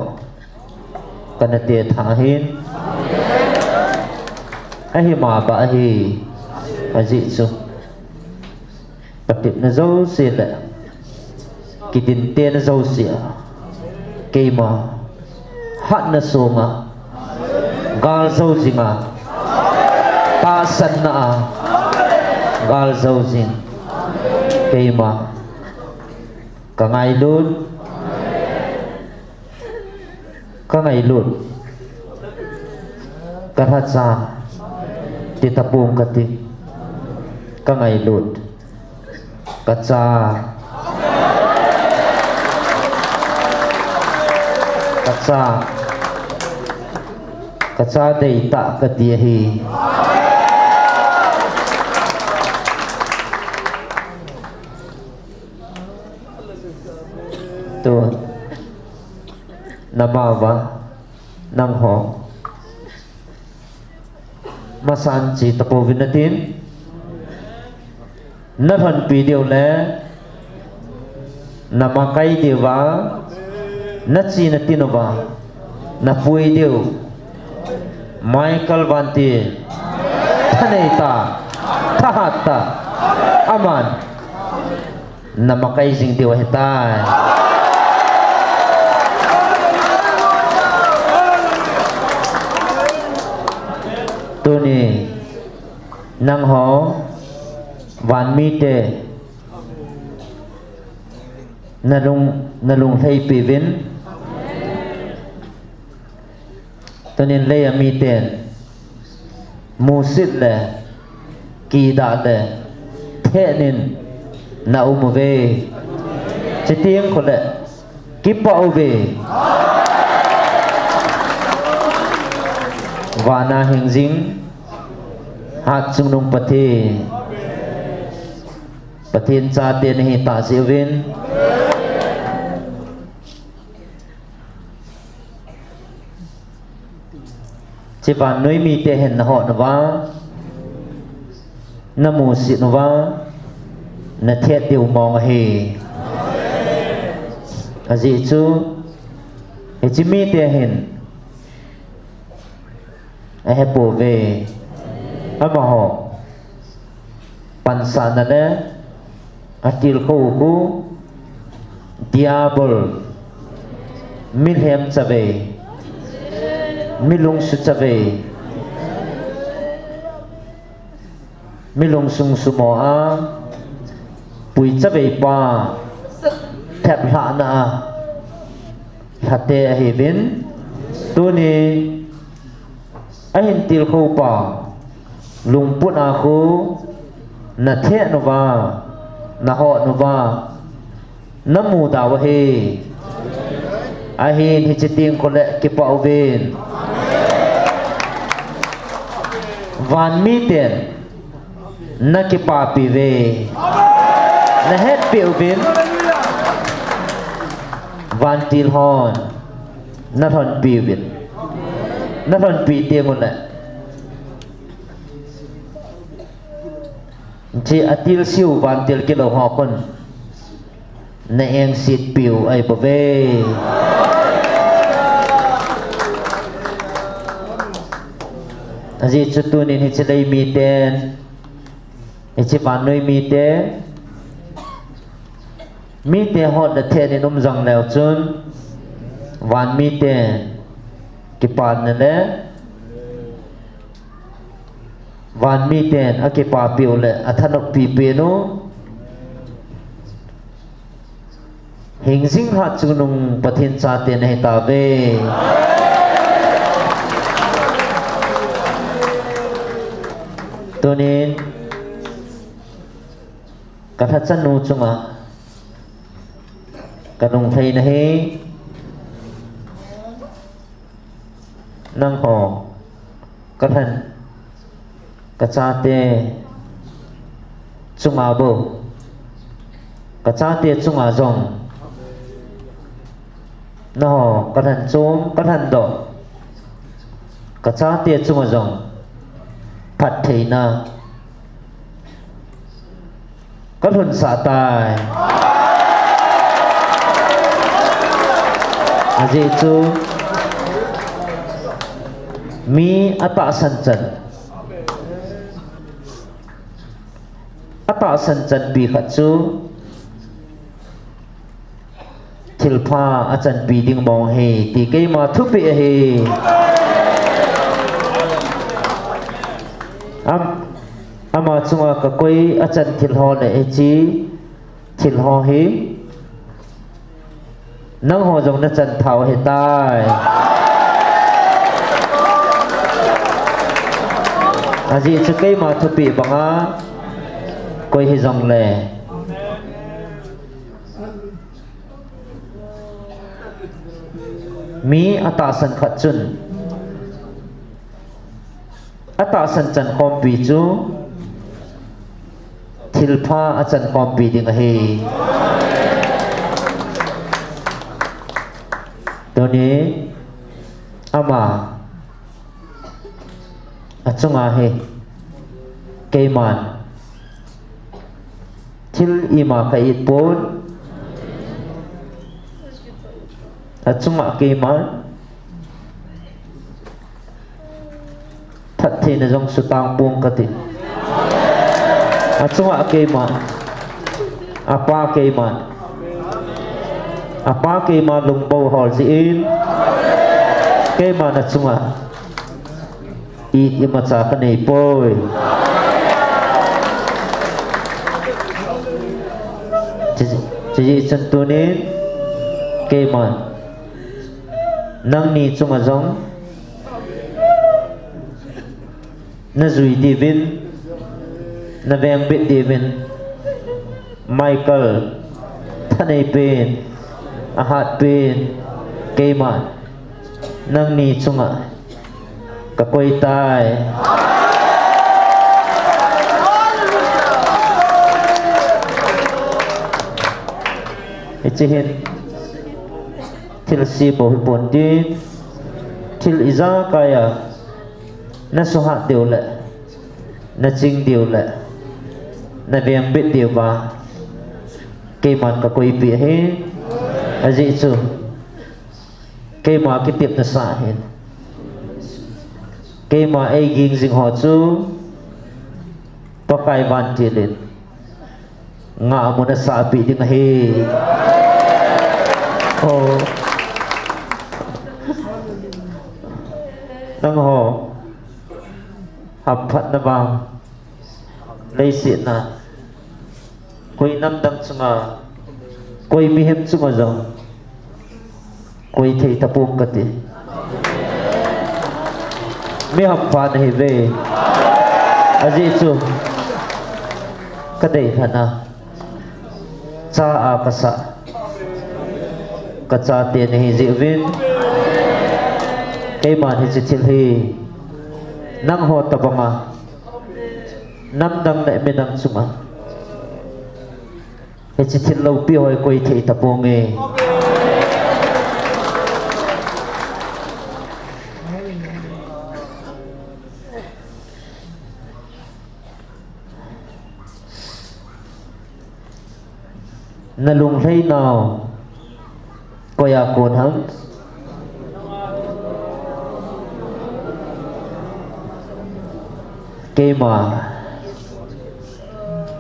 kanate tha hin ahi ma ba hi aji chu patip na zo se la kitin te na zo sia kema hat na songa gal zo jinga ta san na gal zo jing kema kangai lut karatsa titapung kati kangai lut kaca dei ta kati hi tu namawa nang ho masan chi tapo vinatin nahan video le namakai dewa nachi natinova na pui deu Michael Vanti thaneta thahata aman namakai jing dewa hetai tuni nang ho van mi te nalung thai pivin tunin le mi ten musit le ki da le thenin na umve chitiang ko le kipa uve wana hingjing hat sungnung pathin cha te nahi ta sivin chipan noi mi te hen na ho na wa na mu si na wa na thiet tiu mong he aji chu chi mi te hen a he po ve ama ho pansana le atil ko ku diabol milhem chabe milung su chabe milung sung sumo a pui chabe pa thap hla na hate a hevin tuni ahin til ko pa lungput a khu na the no wa na ho no wa namu da wa he ahin hi chiting ko le ki pa uvin van mi ten na ki pa pi ve na het pi uvin van til hon na thon pi vin na thon pi te mon la chi atil siu van til kilo ho kon na eng sit piu ai pa ve aji chutunin hi chilai mi ten chi van noi mi te hot da the ni nom jang leo chun van mi te ki pan na le van mi ten a ki pa piu le athanok pi pe no hing jing ha chunung pathin cha te nei ta ve tunin katha chanu chunga กะนงไทยนะเฮนั่งหอกะทันกะจาเตจุงอาโบกะจาเตจุงอาจงนะหอกะทันโจมกะทันดอกกะจาเตจุงอาจงผัดไทยนากะทุนสาตายอาเจจูมีอัตตาสันจันอัตตาสันจันปีขัดจูทิลพาอาจารย์ปีดิ่งมองเฮตีเกยมาทุปีเฮอามาจุงกะกวยอาจารย์ทิลฮอเนเอจีทิลฮอเฮนังหอจงนะจันเทาเฮตายอาจีจะเกยมาทุปีบังอากวยเฮจงแลมีอัตตาสันขัดจุนอัตตาสันจันคอมปีจูทิลพาอาจารย์คอมปีดิงเฮตัวนี้อามาอาจงอาเฮเกยมันทิลอีมาไคอิดปูนอาจงอาเกยมันทัดเทนจงสุตางปวงกติอาจงอาเกยมันอาปาเกยมันapa ke ma lung bau hol si in ke ma na chunga I ima cha ka nei poi ji chan tu ni ke ma nang ni chunga jong na zui divin na veng bit divin Michael thanei pen ahat pen keiman nang ni chunga kakoi tai ichihin til si bo pon di til iza kaya na suhat diu le na ching diu le na veng bit diu ba keiman kakoi pi he aji chu ke ma ki tip na sa hin ke ma ai ging jing ho chu pakai ban ti len nga mo na sa pi ding he oh nang ho hap phat na bang lei si na koi nam dang chunga koi mi hem chunga jong koi thei tapum kati mi hap pa na hi ve aji chu kadai thana cha a kasa kacha te ne hi jivin ke man hi chi thil hi nang ho tapanga nam dang le me nang chunga he chi thil lo pi hoi koi thei tapong e na lung thei nào koya kon ham ke ma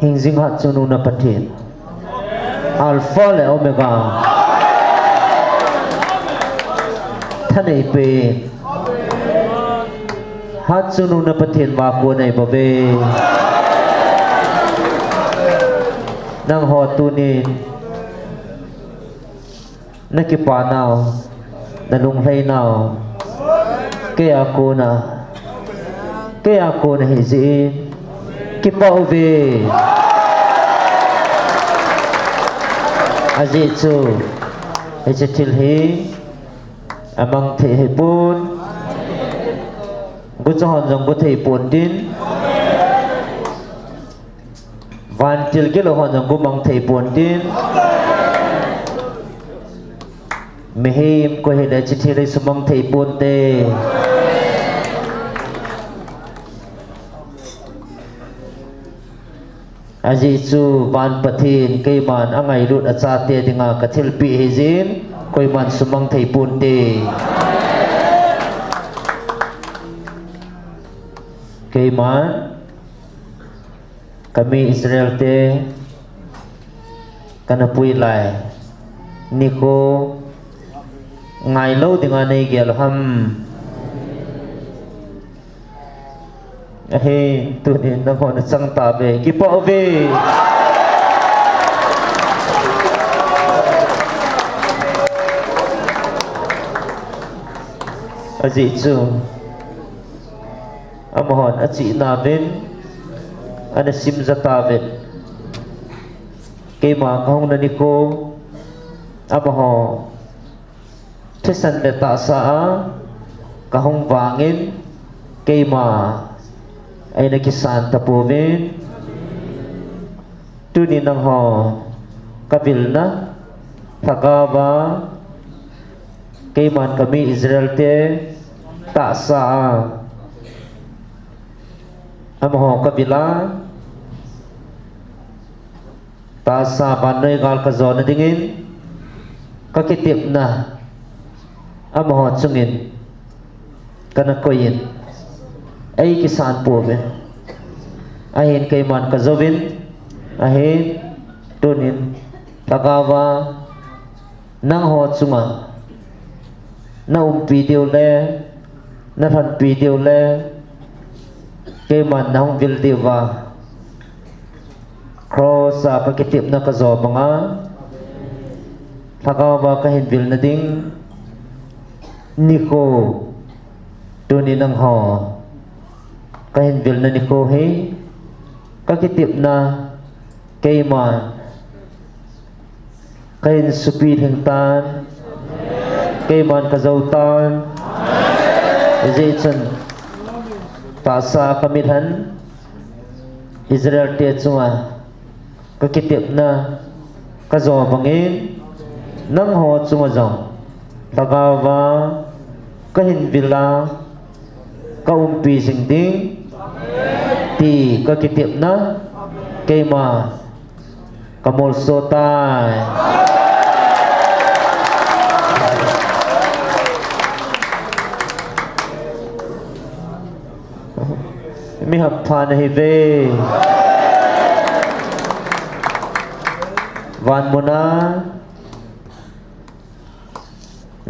hing jing hat chunu na pathin alpha le omega thanei pe hat chunu na pathin wa ko nei ba ve nang ho tu ni na ki pa nào na lung thei nào ke a ko na hi ji ki pa ve aji chu ให้จะทิลฮีอมังเทให้ปูนกุจหอนจงกุเทปูนดินวันจิลกิโลหอนจงกุมังเทปูนดินไม่ให้ก็ให้ได้จิตที่สมังเทปูนเตอาจิจูบานปะทินเกยมันอ่างไงรุดอาจารย์เตดิงากะทิลปีเฮจินก็มันสมังเทปูนเตเกยมันkami Israel te kana pui lai niko ngai lo dengan nei gel ham he tu ni na ko na sang ta be ki po ve aji chu amahon aji na ben ana sim zatavet kema khong na niko abaho thesan le ta sa kahong wangin kema aina kisan tapovin tuni nang ho kabilna thagawa keman kami Israel te ta sa amho kabila ta sa banai gal ka zon dingin ka kitip na amho chungin kana koyin ai kisan po be ahin kay man ka zovin ahin tunin tagawa nang ho chunga na video le na than video le kay man nang vil diwa cross sa pakitip na kazo mga tagawa kahin vil na ding niko tuni nang ho kahin vil na niko he kakitip na kay man kahin supid hingtan kay man kazautan izitsan tasa kamithan Israel te chunga kakitip na kazo bangin nang ho chunga jong tagawa kahin vila kaumpi singding ti kakitip na kema kamol sotai mi hap phan hi ve van mona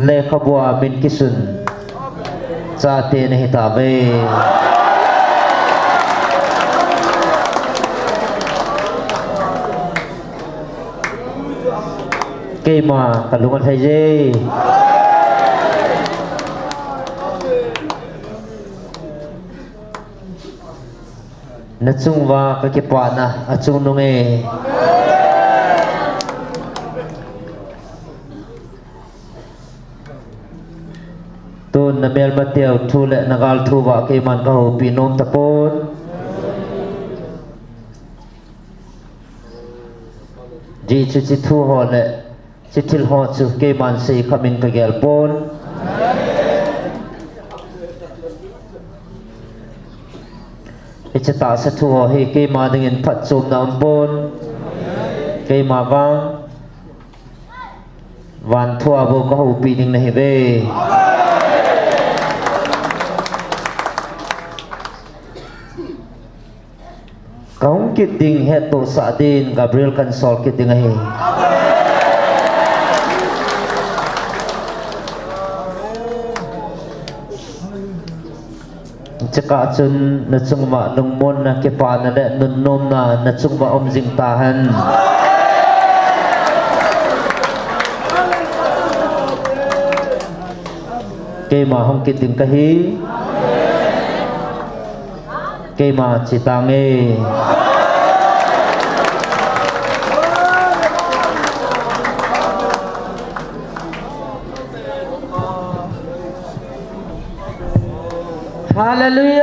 le khabwa min kisun cha te nahi ta ve ke ma kalungan thai je na chung wa ka ke pa na a chung nu nge tu na mel ma teu thu le na gal thu wa ke man ka ho pi nom ta pon ji chu chi thu ho le chi thil ho chu ke man se khamin ka gel pon ichata sa thuo he ke ma dingin phat chom na ambon ke ma wang wan thua bo ko hu pi ding na he ve kaung kit ding he to sa din Gabriel kan sol kit ding he chaka chun na chungwa lungmon na ke pa na le nun nom na chungwa om jing tahan ke ma hong kit ding ka hi ke ma chitange Hallelujah